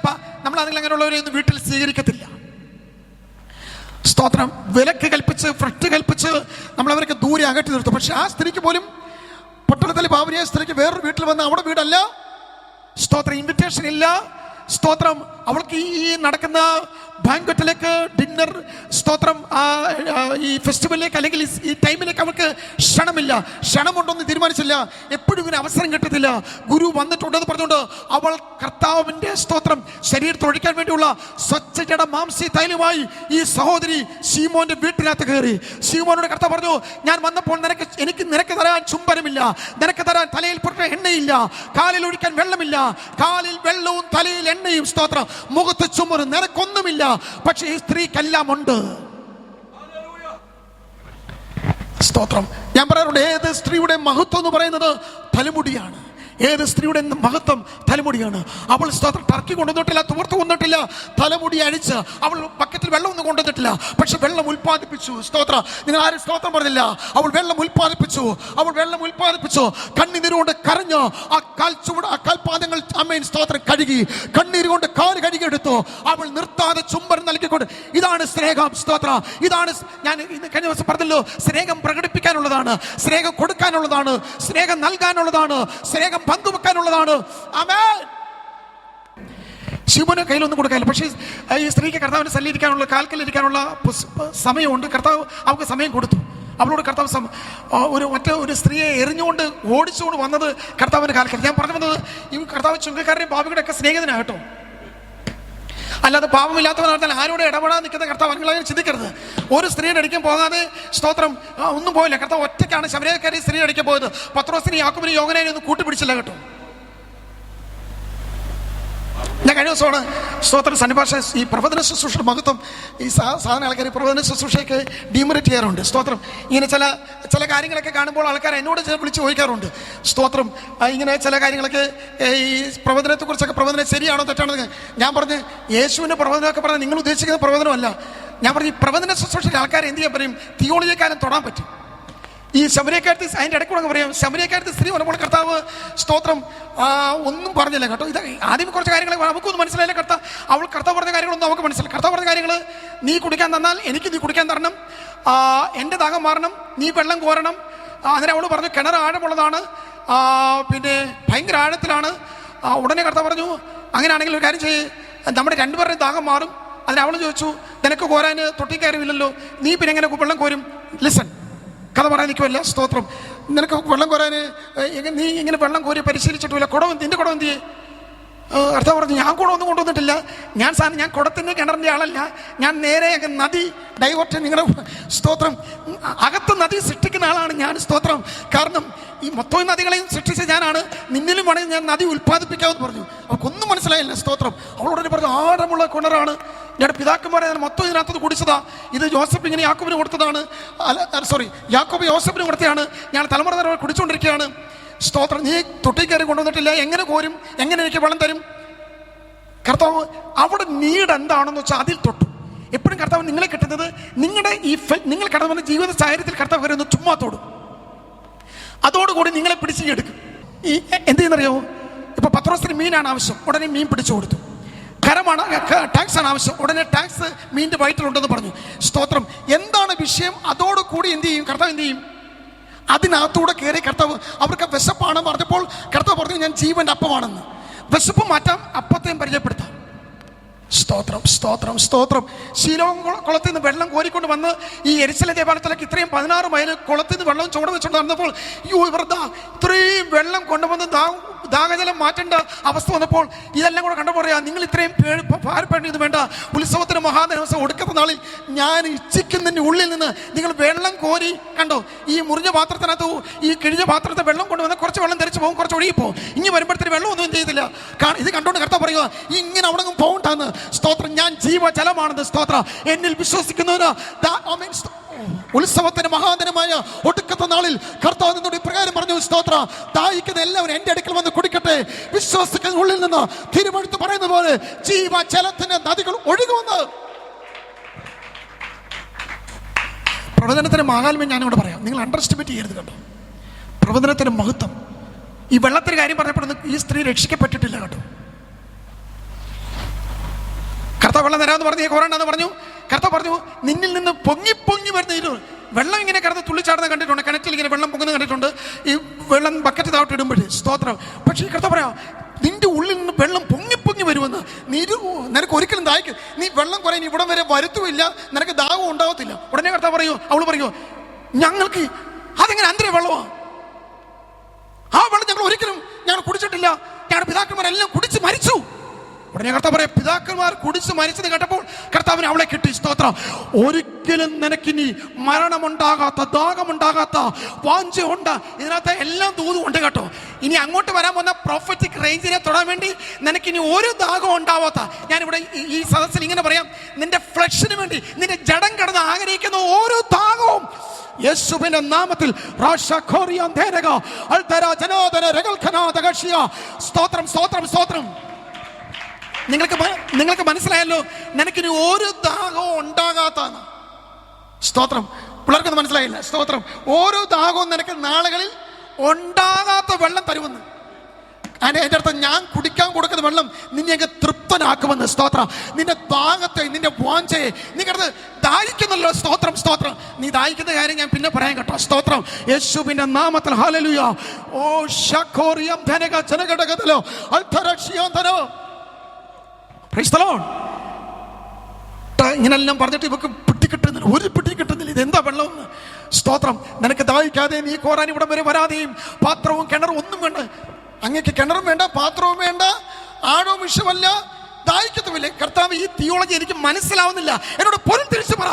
നമ്മൾ അങ്ങനെയുള്ളവരെയൊന്നും വീട്ടിൽ സ്വീകരിക്കത്തില്ല. സ്തോത്രം. വിലക്ക് കൽപ്പിച്ച്, ഫ്രട്ട് കൽപ്പിച്ച് നമ്മൾ അവരൊക്കെ ദൂരെ അകറ്റി നിർത്തും. പക്ഷെ ആ സ്ത്രീക്ക് പോലും, പട്ടണത്തിലെ പാവനിയായ സ്ത്രീക്ക് വേറൊരു വീട്ടിൽ വന്ന് അവിടെ വീടല്ല. സ്തോത്രം. ഇൻവിറ്റേഷൻ ഇല്ല. സ്തോത്രം. അവൾക്ക് ഈ നടക്കുന്ന ബാങ്ക്വറ്റിലേക്ക്, ഡിന്നർ, സ്തോത്രം, ഈ ഫെസ്റ്റിവലിലേക്ക് അല്ലെങ്കിൽ ഈ ടൈമിലേക്ക് അവൾക്ക് ക്ഷണമില്ല. ക്ഷണമുണ്ടോന്ന് തീരുമാനിച്ചില്ല. എപ്പോഴും ഇങ്ങനെ അവസരം കിട്ടത്തില്ല. ഗുരു വന്നിട്ടുണ്ടെന്ന് പറഞ്ഞുകൊണ്ട് അവൾ കർത്താവിൻ്റെ സ്തോത്രം ശരീരത്തിൽ ഒഴിക്കാൻ വേണ്ടിയുള്ള സ്വച്ഛജട മാംസി തൈലുമായി ഈ സഹോദരി ശീമോന്റെ വീട്ടിനകത്ത് കയറി. ശീമോനോട് കർത്താവ് പറഞ്ഞു, ഞാൻ വന്നപ്പോൾ നിനക്ക് തരാൻ ചുംബനമില്ല, നിനക്ക് തരാൻ തലയിൽ പുറത്തെ എണ്ണയില്ല, കാലിൽ ഒഴിക്കാൻ വെള്ളമില്ല, കാലിൽ വെള്ളവും തലയിൽ എണ്ണയും, സ്തോത്രം, മുഖത്ത് ചുമരും, നിനക്കൊന്നുമില്ല. പക്ഷെ ഈ സ്ത്രീക്കെല്ലാം ഉണ്ട്. സ്തോത്രം. ഞാൻ പറയാറുണ്ട്, ഏത് സ്ത്രീയുടെ മഹത്വം എന്ന് പറയുന്നത് തലമുടിയാണ്. ഏത് സ്ത്രീയുടെ മഹത്വം തലമുടിയാണ്. അവൾ സ്തോത്രം ടർക്കി കൊണ്ടുവന്നിട്ടില്ല, തുവർത്ത് കൊണ്ടിട്ടില്ല, തലമുടി അഴിച്ച്. അവൾ ബക്കറ്റിൽ വെള്ളമൊന്നും കൊണ്ടുവന്നിട്ടില്ല, പക്ഷെ വെള്ളം ഉൽപ്പാദിപ്പിച്ചു. സ്തോത്രം. നിങ്ങൾ ആരും സ്തോത്രം പറഞ്ഞില്ല. അവൾ വെള്ളം ഉൽപ്പാദിപ്പിച്ചു. കണ്ണീരുകൊണ്ട് കരഞ്ഞ് ആ കാൽപാദങ്ങൾ അമ്മയും സ്തോത്രം കഴുകി, കണ്ണീര് കൊണ്ട് കാല് കഴുകിയെടുത്തു. അവൾ നിർത്താതെ ചുംബനം നൽകിക്കൊണ്ട്. ഇതാണ് സ്നേഹം. സ്തോത്രം. ഇതാണ് ഞാൻ കഴിഞ്ഞ ദിവസം പറഞ്ഞല്ലോ, സ്നേഹം പ്രകടിപ്പിക്കാനുള്ളതാണ്, സ്നേഹം കൊടുക്കാനുള്ളതാണ്, സ്നേഹം നൽകാനുള്ളതാണ്, സ്നേഹം പങ്കുവെക്കാനുള്ളതാണ്. ആമേൻ. ശിവന് കയ്യിലൊന്നും കൊടുക്കാനില്ല. പക്ഷേ ഈ സ്ത്രീക്ക് കർത്താവിനെ സല്ലിരിക്കാനുള്ള, കാൽക്കലിരിക്കാനുള്ള സമയമുണ്ട്. കർത്താവ് അവൾക്ക് സമയം കൊടുത്തു. അവളോട് കർത്താവ് ഒരു സ്ത്രീയെ എറിഞ്ഞുകൊണ്ട് ഓടിച്ചുകൊണ്ട് വന്നത് കർത്താവിന്റെ കാൽക്കൽ. ഞാൻ പറഞ്ഞു വന്നത്, ഈ കർത്താവ് ചുങ്കക്കാരുടെയും പാപികളുടെ ഒക്കെ സ്നേഹിതനാകട്ടോ. അല്ലാതെ പാപമില്ലാത്തവൻ പറഞ്ഞാൽ ആരോട് ഇടപെടാൻ നിൽക്കുന്ന കർത്താവ് അങ്ങനെ ചിന്തിക്കരുത്. ഒരു സ്ത്രീയുടെ അടിക്കാൻ പോകാതെ, സ്തോത്രം, ഒന്നും പോയില്ല. കർത്താവ് ഒറ്റയ്ക്കാണ് ശമരിയക്കാരി സ്ത്രീ അടിക്കാൻ പോയത്. പത്രോസിനെ, യാക്കോബിനെ, യോഹന്നാനെ ഒന്നും കൂട്ടിപ്പിടിച്ചില്ല കേട്ടോ. ഞാൻ കഴിഞ്ഞ ദിവസമാണ് സ്തോത്രം സന്നിഭാഷ ഈ പ്രവചന ശുശ്രൂഷയുടെ മഹത്വം ഈ സാധാരണ ആൾക്കാർ പ്രവചന ശുശ്രൂഷയൊക്കെ ഡീമറിറ്റ് ചെയ്യാറുണ്ട്. സ്തോത്രം. ഇങ്ങനെ ചില കാര്യങ്ങളൊക്കെ കാണുമ്പോൾ ആൾക്കാർ എന്നോട് വിളിച്ച് ചോദിക്കാറുണ്ട്. സ്തോത്രം. ഇങ്ങനെ ചില കാര്യങ്ങളൊക്കെ ഈ പ്രവചനത്തെക്കുറിച്ചൊക്കെ, പ്രവചനം ശരിയാണോ തെറ്റാണോ? ഞാൻ പറഞ്ഞ് യേശുവിൻ്റെ പ്രവചനമൊക്കെ പറഞ്ഞാൽ നിങ്ങൾ ഉദ്ദേശിക്കുന്ന പ്രവചനമല്ല. ഞാൻ പറഞ്ഞു, ഈ പ്രവചന ശുശ്രൂഷയുടെ ആൾക്കാർ എന്ത് ചെയ്യാൻ പറയും? തിയോളജിക്കാരൻ തൊടാൻ പറ്റും. ഈ ശമരിയക്കാരത്തി അതിൻ്റെ ഇടയ്ക്കൂടെ പറയാം, ശമരിയക്കാരത്തി സ്ത്രീ പറയുമ്പോൾ കർത്താവ് സ്തോത്രം ഒന്നും പറഞ്ഞില്ല കേട്ടോ. ഇത് ആദ്യം കുറച്ച് കാര്യങ്ങൾ നമുക്കൊന്നും മനസ്സിലായില്ല. കർത്താവ് പറഞ്ഞ കാര്യങ്ങളൊന്നും നമുക്ക് മനസ്സിലായി. കർത്താവ് പറഞ്ഞ കാര്യങ്ങൾ, നീ കുടിക്കാൻ തന്നാൽ എനിക്ക് നീ കുടിക്കാൻ തരണം, എൻ്റെ ദാഹം മാറണം, നീ വെള്ളം കോരണം. അങ്ങനെ അവൾ പറഞ്ഞു, കിണർ ആഴമുള്ളതാണ്, പിന്നെ ഭയങ്കര ആഴത്തിലാണ്. ഉടനെ കർത്താവ് പറഞ്ഞു, അങ്ങനെയാണെങ്കിൽ ഒരു കാര്യം ചെയ്യ്, നമ്മുടെ രണ്ടുപേരുടെയും ദാഹം മാറും. അതിന് അവൾ ചോദിച്ചു, നിനക്ക് കോരാൻ തൊട്ടി കയറുമില്ലല്ലോ, നീ പിന്നെ എങ്ങനെ വെള്ളം കോരും? ലിസൺ, കഥ പറയാൻ നിൽക്കുമല്ല, സ്തോത്രം. നിനക്ക് വെള്ളം കോരാൻ നീ ഇങ്ങനെ വെള്ളം കോരി പരിശീലിച്ചിട്ടില്ല, കുടം നിന്റെ കുടം എന്തിയേ? കർത്താവ് പറഞ്ഞു, ഞാൻ കുടമൊന്നും കൊണ്ടുവന്നിട്ടില്ല, ഞാൻ കുടത്തിൻ്റെ കിണറിൻ്റെ ആളല്ല, ഞാൻ നേരെ നദി ഡൈവേർട്ട്, നിങ്ങളുടെ സ്തോത്രം അകത്ത് നദി സൃഷ്ടിക്കുന്ന ആളാണ് ഞാൻ, സ്തോത്രം. കാരണം ഈ മൊത്തം നദികളെയും സൃഷ്ടിച്ച ഞാനാണ്, നിന്നിലും വേണമെങ്കിൽ ഞാൻ നദി ഉൽപ്പാദിപ്പിക്കാമെന്ന് പറഞ്ഞു. അവൾക്കൊന്നും മനസ്സിലായില്ല, സ്തോത്രം. അവളോട് പറഞ്ഞു, ആഴമുള്ള കിണറാണ്, ഞാൻ പിതാക്കന്മാരെ മൊത്തം ഇതിനകത്ത് കുടിച്ചതാ, ഇത് ജോസഫ് ഇങ്ങനെ യാക്കോബിന് കൊടുത്തതാണ്, യാക്കോബ് യോസഫിന് കൊടുത്തതാണ്, ഞാൻ തലമുറ തലമുറ കുടിച്ചുകൊണ്ടിരിക്കുകയാണ്. സ്തോത്രം, നീ തൊട്ടി കയറി കൊണ്ടുവന്നിട്ടില്ല, എങ്ങനെ കോരും, എങ്ങനെ എനിക്ക് വെള്ളം തരും? കർത്താവ് അവിടെ നീഡ് എന്താണെന്ന് വെച്ചാൽ അതിൽ തൊട്ടു. എപ്പോഴും കർത്താവ് നിങ്ങളെ കിട്ടുന്നത് നിങ്ങളുടെ നിങ്ങൾ കടന്നു വന്ന ജീവിത സാഹചര്യത്തിൽ കർത്താവ് കയറുന്ന ചുമ്മാ തൊടും, അതോടുകൂടി നിങ്ങളെ പിടിച്ചെടുക്കും. ഈ എന്ത് ചെയ്യുന്നറിയോ? ഇപ്പൊ പത്രോസിന് മീനാണ് ആവശ്യം, ഉടനെ മീൻ പിടിച്ചു കൊടുത്തു. കരമാണ്, ടാക്സ് ആണ് ആവശ്യം, ഉടനെ ടാക്സ് മീനിന്റെ വയറ്റിലുണ്ടെന്ന് പറഞ്ഞു. സ്തോത്രം. എന്താണ് വിഷയം? അതോടുകൂടി എന്ത് ചെയ്യും കർത്താവ്? എന്ത് ചെയ്യും? അതിനകത്തൂടെ കയറി കർത്താവ്. അവർക്ക് വിശപ്പാണെന്ന് പറഞ്ഞപ്പോൾ കർത്താവ് പറഞ്ഞു, ഞാൻ ജീവന്റെ അപ്പമാണെന്ന്. വിശപ്പ് മാറ്റാം, അപ്പത്തെയും പരിചയപ്പെടുത്താം. സ്തോത്രം, സ്തോത്രം, സ്തോത്രം. ശീലോം കുളത്തിൽ നിന്ന് വെള്ളം കോരിക്കൊണ്ട് വന്ന് ഈ എരിശിലേം ദേവാലയത്തിലേക്ക് ഇത്രയും 16 മൈൽ കുളത്തിൽ നിന്ന് വെള്ളം ചുവട് വെച്ചുകൊണ്ട് നടന്നപ്പോൾ ഇത്രയും വെള്ളം കൊണ്ടുവന്ന് ദാഹജലം മാറ്റേണ്ട അവസ്ഥ വന്നപ്പോൾ ഇതെല്ലാം കൂടെ കണ്ടു പറയാ, നിങ്ങൾ ഇത്രയും ഭാരപ്പെടേണ്ടത് വേണ്ട. ഉത്സവത്തിന് മഹാദിവസം ഒടുക്കത്തെ നാളിൽ ഞാൻ ഇച്ഛിക്കുന്നതിൻ്റെ ഉള്ളിൽ നിന്ന് നിങ്ങൾ വെള്ളം കോരി കണ്ടോ. ഈ മുറിഞ്ഞ പാത്രത്തിനകത്ത്, ഈ കിഴിഞ്ഞ പാത്രത്തെ വെള്ളം കൊണ്ടുവന്ന് കുറച്ച് വെള്ളം തെറിച്ച് പോകും, കുറച്ച് ഒഴുകിപ്പോകും. ഇനി വരുമ്പോഴത്തേന് വെള്ളം ഒന്നും എന്ത് ചെയ്തില്ല. ഇത് കണ്ടോണ്ട് കർത്താവ് പറയുക, ഇങ്ങനെ അവിടെ പോകണ്ടാന്ന്. സ്തോത്രം, ഞാൻ ജീവജലമാണെന്ന്. സ്തോത്രം, എന്നിൽ വിശ്വസിക്കുന്നവന് ഉത്സവത്തിന് മഹാദിനമായ ഒടുക്കത്തെ നാളിൽ കർത്താവ് നിന്നോട് ഇപ്രകാരം പറഞ്ഞു, സ്തോത്ര, ദാഹിക്കുന്ന എല്ലാവരും എന്റെ അടുക്കൽ വന്ന് കുടിക്കട്ടെ. വിശ്വസിക്കുന്ന ഉള്ളിൽ നിന്ന് തിരുവെഴുത്ത് പറയുന്ന പോലെ ജീവജലത്തിന് നദികൾ ഒഴുകുമെന്ന്. പ്രവചനത്തിന്റെ മഹാത്മ്യം ഞാനിവിടെ പറയാം, നിങ്ങൾ അണ്ടർ എസ്റ്റിമേറ്റ് ചെയ്യരുത് കേട്ടോ. പ്രവചനത്തിന്റെ മഹത്വം. ഈ വെള്ളത്തിന് കാര്യം പറഞ്ഞപ്പോൾ ഈ സ്ത്രീ രക്ഷിക്കപ്പെട്ടിട്ടില്ല കേട്ടോ. കർത്താവ് വെള്ളം തരാമെന്ന് പറഞ്ഞു, കോരണ്ടെന്ന് പറഞ്ഞു. കർത്താവ് പറഞ്ഞു, നിന്നിൽ നിന്ന് പൊങ്ങി പൊങ്ങി വരുന്ന വെള്ളം ഇങ്ങനെ കിടന്ന് തുള്ളിച്ചാടുന്ന കണ്ടിട്ടുണ്ട്, കിണറ്റിൽ ഇങ്ങനെ വെള്ളം പൊങ്ങുന്ന കണ്ടിട്ടുണ്ട്, ഈ വെള്ളം ബക്കറ്റ് താവട്ട് ഇടുമ്പോഴേ. സ്തോത്രം. പക്ഷേ ഈ കർത്താവ് പറയാം, നിന്റെ ഉള്ളിൽ നിന്ന് വെള്ളം പൊങ്ങി പൊങ്ങി വരുമെന്ന്. നിനക്ക് ഒരിക്കലും ദാഹിക്കും, നീ വെള്ളം കുറയാൻ ഇവിടം വരെ വരുത്തുമില്ല, നിനക്ക് ദാഹം ഉണ്ടാവത്തില്ല. ഉടനെ കർത്താവ് പറയൂ, അവള് പറയൂ, ഞങ്ങൾക്ക് അതെങ്ങനെ അന്തര വെള്ളമാണ്, ആ വെള്ളം ഞങ്ങൾ ഒരിക്കലും ഞങ്ങൾ കുടിച്ചിട്ടില്ല, ഞങ്ങളുടെ പിതാക്കന്മാരെല്ലാം കുടിച്ച് മരിച്ചു. ഉടനെ കർത്താവ് പറയാം, പിതാക്കന്മാർ കുടിച്ച് മരിച്ചത് കേട്ടപ്പോൾ കർത്താവിന് അവളെ കിട്ടി. സ്തോത്രം. ഒരിക്കലും നിനക്കിനി മരണമുണ്ടാകാത്ത, ദാഹമുണ്ടാകാത്ത വാഞ്ചയുണ്ട്. ഇതിനകത്ത് എല്ലാം ദൂതുണ്ട് കേട്ടോ. ഇനി അങ്ങോട്ട് വരാൻ പോകുന്ന പ്രോഫറ്റിക് റേഞ്ചിനെ തൊടാൻ വേണ്ടി നിനക്കിനി ഒരു ദാഹം ഉണ്ടാവാത്ത, ഞാനിവിടെ ഈ സദസ്സിൽ ഇങ്ങനെ പറയാം, നിന്റെ ഫ്ലഷിന് വേണ്ടി നിന്റെ ജഡം കിടന്ന് ആഗ്രഹിക്കുന്ന ഓരോ ദാഹവും യേശുവിന്റെ നാമത്തിൽ സ്തോത്രം, സ്തോത്രം, സ്തോത്രം. നിങ്ങൾക്ക് മനസ്സിലായല്ലോ, നിനക്കിനി ഒരു ദാഹവും ഉണ്ടാകാത്തതാണ്. സ്തോത്രം. പിള്ളേർക്കൊന്നും മനസ്സിലായില്ല. സ്തോത്രം. ഓരോ ദാഹവും നിനക്ക് നാളുകളിൽ ഉണ്ടാകാത്ത വെള്ളം തരുമെന്ന്. അതിൻ്റെ അർത്ഥം, ഞാൻ കുടിക്കാൻ കൊടുക്കുന്ന വെള്ളം നിന്നെ തൃപ്തനാക്കുമെന്ന്. സ്തോത്രം. നിന്റെ ദാഹത്തെ, നിന്റെ വാഞ്ചയെ, നീ കിടന്ന് ദാഹിക്കുന്നല്ലോ. സ്തോത്രം, സ്തോത്രം. നീ ദാഹിക്കുന്ന കാര്യം ഞാൻ പിന്നെ പറയാൻ കേട്ടോ. സ്തോത്രം. യേശുവിന്റെ നാമത്തിൽ ഹല്ലേലൂയ. ഓ ശഖോറിയം ധനക ജനഘടകതലോ അൽതരക്ഷിയാന്തരോ. Praise the lord. ഇങ്ങനെല്ലാം പറഞ്ഞിട്ട് ഇവക്ക് പിടി കിട്ടുന്നില്ല, ഒരു പിടി കിട്ടുന്നില്ല. ഇതെന്താ വെള്ളം? സ്തോത്രം. നിനക്ക് ദാഹിക്കാതെ നീ കോരാൻ ഇവിടെ വരെ വരാതെയും പാത്രവും കിണറും ഒന്നും വേണ്ട. അങ്ങേക്ക് കിണറും വേണ്ട, പാത്രവും വേണ്ട, ആഴവും വിഷമല്ല, ദാഹിക്കത്തുമില്ല. കർത്താവ്, ഈ തിയോളജി എനിക്ക് മനസ്സിലാവുന്നില്ല, എന്നോട് പൊരുൾ തിരിച്ചു പറ.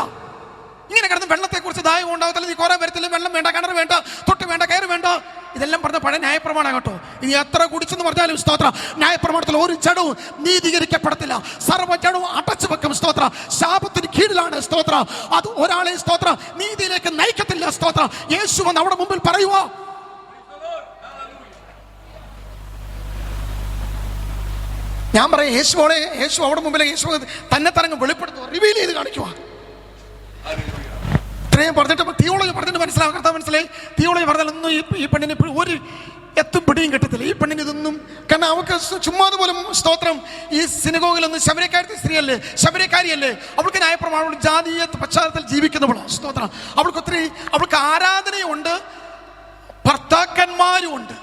ഇങ്ങനെ കിടന്ന് വെള്ളത്തെക്കുറിച്ച് ദാഹം ഉണ്ടാകത്തില്ല, നീ കോരാൻ വരത്തില്ല, വെള്ളം വേണ്ട, കിണർ വേണ്ട, തൊട്ട് വേണ്ട, കയറ് വേണ്ട. ഇതെല്ലാം പറഞ്ഞ പഴയ ന്യായപ്രമാണം കേട്ടോ. ഇനി എത്ര കുടിച്ചെന്ന് പറഞ്ഞാലും സ്തോത്ര, ന്യായപ്രമാണത്തിൽ ഒരു ജഡവും നീതീകരിക്കപ്പെടത്തില്ല. സർവ്വ ജഡവും അടച്ചു വെക്കും. സ്തോത്ര. ശാപത്തിന് കീഴിലാണ്. സ്തോത്ര. അത് ഒരാളെ സ്തോത്ര നീതിയിലേക്ക് നയിക്കത്തില്ല. സ്തോത്ര. യേശു വന്ന് അവിടെ മുമ്പിൽ പറയുക, ഞാൻ പറയാം, യേശു അവിടെ മുമ്പിൽ യേശു തന്നെ തരങ്ങ് വെളിപ്പെടുത്തുക, റിവീൽ ചെയ്ത് കാണിക്കുക. ഇത്രയും പറഞ്ഞിട്ട് തിയോളജി പറഞ്ഞിട്ട് മനസ്സിലാവും. കർത്താവ് മനസ്സിലായി. തിയോളജി പറഞ്ഞാലൊന്നും ഈ പെണ്ണിന് ഒരു എത്തും പിടിയും കിട്ടത്തില്ല. ഈ പെണ്ണിന് ഇതൊന്നും, കാരണം അവൾക്ക് ചുമ്മാതെ പോലും സ്തോത്രം ഈ സിനഗോഗിലൊന്നും ശബരിക്കാരി സ്ത്രീയല്ലേ, ശബരിക്കാരിയല്ലേ, അവൾക്ക് ന്യായപ്രമാണം ജാതീയ പശ്ചാത്തലത്തിൽ ജീവിക്കുന്നവളാണ്. സ്തോത്രം. അവൾക്ക് ആരാധനയുണ്ട്, ഭർത്താക്കന്മാരും ഉണ്ട്.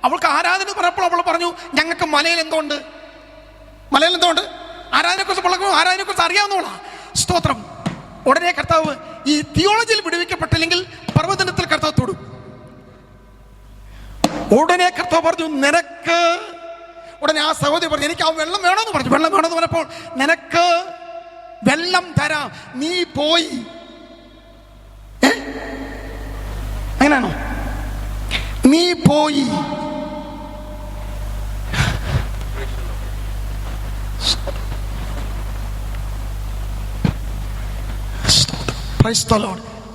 അവൾക്ക് ആരാധന പറഞ്ഞപ്പോൾ അവൾ പറഞ്ഞു, ഞങ്ങൾക്ക് മലയിൽ എന്തോ ഉണ്ട്, ആരാധനയെക്കുറിച്ച് അറിയാവുന്നവളാ. സ്തോത്രം. ഉടനെ കർത്താവ് ഈ തിയോളജിയിൽ വിടുവിക്കപ്പെട്ടില്ലെങ്കിൽ പർവ്വതനത്തിൽ കർത്താവ് തൊടും. ഉടനെ കർത്താവ് പറഞ്ഞു, നിനക്ക്, ഉടനെ ആ സഹോദരി പറഞ്ഞു, എനിക്ക് ആ വെള്ളം വേണമെന്ന് പറഞ്ഞു. വെള്ളം വേണമെന്ന് പറഞ്ഞപ്പോൾ, നിനക്ക് വെള്ളം തരാം, നീ പോയി. അങ്ങനെയാണോ? നീ പോയി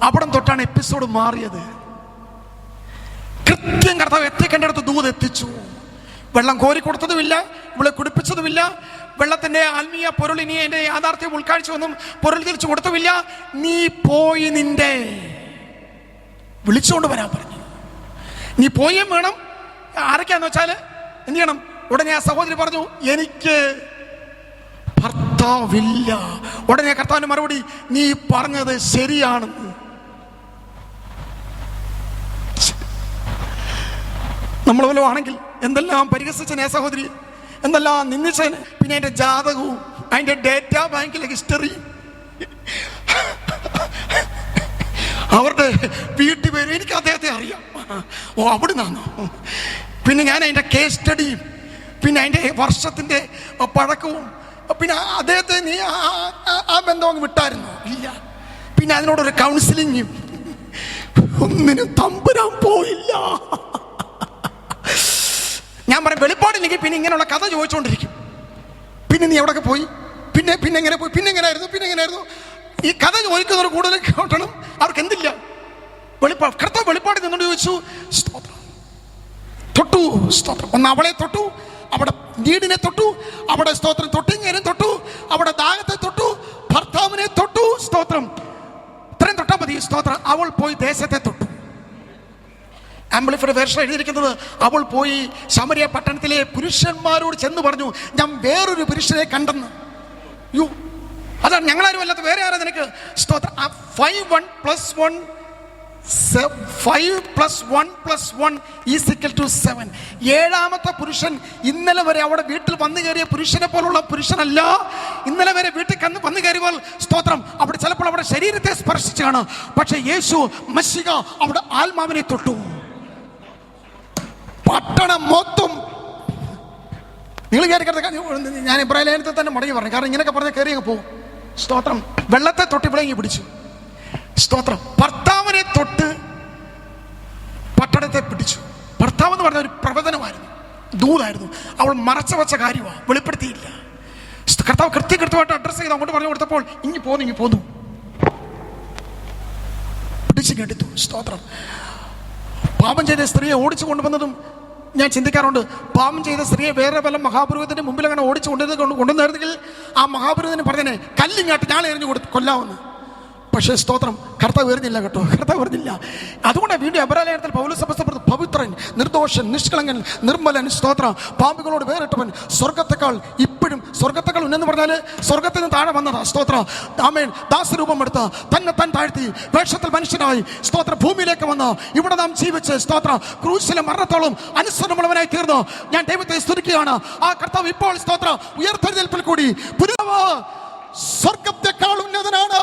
അവിടം തൊട്ടാണ് എപ്പിസോഡ് മാറിയത്. കൃത്യം കർത്താവ് എത്തിക്കേണ്ടടുത്ത് ദൂത് എത്തിച്ചു. വെള്ളം കോരി കൊടുത്തതുമില്ല, ഇവളെ കുടിപ്പിച്ചതുമില്ല, വെള്ളത്തിന്റെ ആത്മീയ പൊരുളിനി എന്റെ യാഥാർത്ഥ്യം ഉൾക്കാഴ്ചയൊന്നും പൊരുൾ തിരിച്ചു കൊടുത്തുമില്ല. നീ പോയി നിന്റെ വിളിച്ചുകൊണ്ട് വരാൻ പറഞ്ഞു. നീ പോയും വേണം. ആരൊക്കെയാന്ന് വെച്ചാല് എന്ത് ചെയ്യണം? ഉടനെ ആ സഹോദരി പറഞ്ഞു, എനിക്ക് ഭർത്താവില്ല. ഉടനെ കർത്താവിന്റെ മറുപടി, നീ പറഞ്ഞത് ശരിയാണെന്ന്. നമ്മൾ വല്ലതും ആണെങ്കിൽ എന്തെല്ലാം പരിഹസിച്ചനെ സഹോദരി, എന്തെല്ലാം നിന്ദിച്ചന്. പിന്നെ അതിന്റെ ജാതകവും അതിന്റെ ഡേറ്റാ ബാങ്കിലെ ഹിസ്റ്ററി, അവരുടെ വീട്ടിൽ പേര്, എനിക്ക് അദ്ദേഹത്തെ അറിയാം. ഓ, അവിടെ നിന്നാണോ? പിന്നെ ഞാൻ അതിന്റെ കേസ് സ്റ്റഡിയും പിന്നെ അതിന്റെ വർഷത്തിന്റെ പഴക്കവും, പിന്നെ അദ്ദേഹത്തെ നീ ആ ബന്ധം അങ്ങ് വിട്ടായിരുന്നോ? ഇല്ല. പിന്നെ അതിനോടൊരു കൗൺസിലിങ്ങും, ഒന്നിനും തമ്പുരാൻ പോയില്ല. ഞാൻ പറയും, വെളിപ്പാടില്ലെങ്കിൽ പിന്നെ ഇങ്ങനെയുള്ള കഥ ചോദിച്ചുകൊണ്ടിരിക്കും. പിന്നെ നീ എവിടെയൊക്കെ പോയി, പിന്നെ എങ്ങനെ പോയി, പിന്നെ എങ്ങനെയായിരുന്നു ഈ കഥ ചോദിക്കുന്നവർ കൂടുതൽ കേട്ടണം. അവർക്ക് എന്തില്ല? കർത്താവ് വെളിപ്പാട് നിന്നോട് ചോദിച്ചു. സ്തോത്രം. തൊട്ടു. സ്തോത്രം. ഒന്ന് അവളെ തൊട്ടു, അവിടെ വീടിനെ തൊട്ടു, അവിടെ സ്തോത്രം തൊട്ടിങ്ങേരും തൊട്ടു, അവിടെ ദാഹത്തെ തൊട്ടു, ഭർത്താവിനെ തൊട്ടു. സ്തോത്രം. ഇത്രയും തൊട്ടാൽ മതി. സ്തോത്രം. അവൾ പോയി ദേശത്തെ തൊട്ടു. ആംപ്ലിഫൈഡ് വേർഷൻ എഴുതിയിരിക്കുന്നത്, അവൾ പോയി ശമരിയ പട്ടണത്തിലെ പുരുഷന്മാരോട് ചെന്ന് പറഞ്ഞു, ഞാൻ വേറൊരു പുരുഷനെ കണ്ടെന്ന്. യോ, അതാണ് ഞങ്ങളാരും അല്ലാത്ത വേറെ ആരാ നിനക്ക്? സ്തോത്രം. 5 + 1 = 7. ഏഴാമത്തെ പുരുഷൻ ഇന്നലെ വരെ അവിടെ വീട്ടിൽ വന്നു കയറിയ പുരുഷനെ പോലുള്ള പുരുഷനല്ല. ഇന്നലെ വരെ വീട്ടിൽ വന്നു കയറിയപ്പോൾ സ്തോത്രം അവിടെ ചിലപ്പോൾ അവിടെ ശരീരത്തെ സ്പർശിച്ചാണ്. പക്ഷെ യേശു മശിഹ അവിടെ ആത്മാവിനെ തൊട്ടു. പട്ടണം മൊത്തം നിങ്ങൾ കയറിക്കരുത്. ഞാൻ ഇബ്രാഹിം ലേഖനത്തിൽ തന്നെ മടങ്ങി പറഞ്ഞു, കാരണം ഇങ്ങനെയൊക്കെ പറഞ്ഞാൽ കയറി അങ്ങ് പോകും. സ്തോത്രം. വെള്ളത്തെ തൊട്ട് ഇവിടെ ഇങ്ങ് പിടിച്ചു. സ്തോത്രം. ഭർത്താവിനെ തൊട്ട് പട്ടണത്തെ പിടിച്ചു. ഭർത്താവ് എന്ന് പറഞ്ഞ ഒരു പ്രവചനമായിരുന്നു, ദൂതായിരുന്നു. അവൾ മറച്ചു വച്ച കാര്യമാണ്, വെളിപ്പെടുത്തിയില്ല. കർത്താവ് കൃത്യമായിട്ട് അഡ്രസ് ചെയ്ത് അങ്ങോട്ട് പറഞ്ഞു കൊടുത്തപ്പോൾ ഇങ്ങി പോന്നു പിടിച്ചിങ്ങെടുത്തു. സ്തോത്രം. പാപം ചെയ്ത സ്ത്രീയെ ഓടിച്ചു കൊണ്ടുവന്നതും ഞാൻ ചിന്തിക്കാറുണ്ട്. പാപം ചെയ്ത സ്ത്രീയെ വേറെ വല്ല മഹാപുരോഹിതന്റെ മുമ്പിൽ അങ്ങനെ ഓടിച്ചു കൊണ്ടുവന്നായിരുന്നെങ്കിൽ ആ മഹാപുരോഹിതന് പറഞ്ഞേ കല്ലിങ്ങാട്ട് ഞാൻ എറിഞ്ഞു കൊല്ലാവുന്നു. പക്ഷേ സ്തോത്രം, കർത്താവ് എറിഞ്ഞില്ല കേട്ടോ, കർത്താവ് എറിഞ്ഞില്ല. അതുകൊണ്ട് വീണ്ടും എബ്രായലേഖനത്തിൽ പൗലോസ് അപ്പോസ്തലൻ പവിത്രൻ, നിർദോഷൻ, നിഷ്കളങ്കൻ, നിർമ്മലൻ, സ്തോത്രം, പാപികളോട് വേറിട്ടവൻ, സ്വർഗത്തെക്കാൾ ഇപ്പോഴും, സ്വർഗത്തെക്കാൾ ഉന്നെന്ന് പറഞ്ഞാൽ സ്വർഗത്തിൽ നിന്ന് താഴെ വന്നതാ. സ്തോത്രം. ആമേൻ. ദാസരൂപം എടുത്ത് തന്നെ താഴ്ത്തി വേഷത്തിൽ മനുഷ്യനായി സ്തോത്രം ഭൂമിയിലേക്ക് വന്ന് ഇവിടെ നാം ജീവിച്ച് സ്തോത്രം ക്രൂശിലെ മരണത്തോളം അനുസരണമുള്ളവനായി തീർന്നു. ഞാൻ ദൈവത്തെ സ്തുതിക്കുകയാണ്. ആ കർത്താവ് ഇപ്പോൾ സ്തോത്രം ഉയർത്തെഴുന്നേൽപ്പിൽ കൂടി സ്വർഗത്തെക്കാൾ ഉന്നതനാണ്.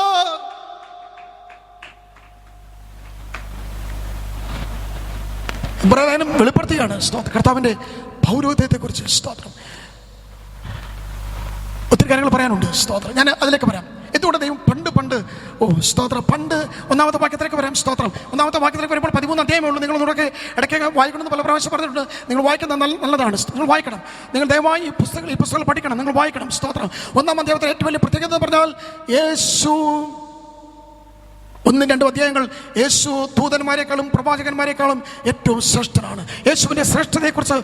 ഇബ്രാഹിം വെളിപ്പെടുത്തുകയാണ് സ്തോത്രം കർത്താവിന്റെ പൗരോഹിത്യത്തെ കുറിച്ച്. സ്തോത്രം. ഒത്തിരി കാര്യങ്ങൾ പറയാനുണ്ട്. സ്തോത്രം. ഞാൻ അതിലേക്ക് വരാം. എന്തുകൊണ്ട് ദൈവം പണ്ട് സ്തോത്രം പണ്ട് ഒന്നാമത്തെ വാക്യത്തിലേക്ക് വരാം. സ്തോത്രം. ഒന്നാമത്തെ വാക്യത്തിലേക്ക് വരുമ്പോൾ 13 അധ്യായമേ ഉള്ളൂ. നിങ്ങൾ ഇടയ്ക്ക് വായിക്കണമെന്ന് പല പ്രാവശ്യം പറഞ്ഞിട്ടുണ്ട്. നിങ്ങൾ വായിക്കുന്നത് നല്ലതാണ്. നിങ്ങൾ വായിക്കണം. നിങ്ങൾ ദയവായി ഈ പുസ്തകങ്ങൾ പഠിക്കണം. നിങ്ങൾ വായിക്കണം. സ്തോത്രം. 1-ാം അധ്യായത്തിൽ ഏറ്റവും വലിയ പ്രത്യേകത എന്ന് പറഞ്ഞാൽ യേശു 1-2 അധ്യായങ്ങൾ യേശു ദൂതന്മാരെക്കാളും പ്രവാചകന്മാരെക്കാളും ഏറ്റവും ശ്രേഷ്ഠനാണ്. യേശുവിൻ്റെ ശ്രേഷ്ഠതയെക്കുറിച്ച്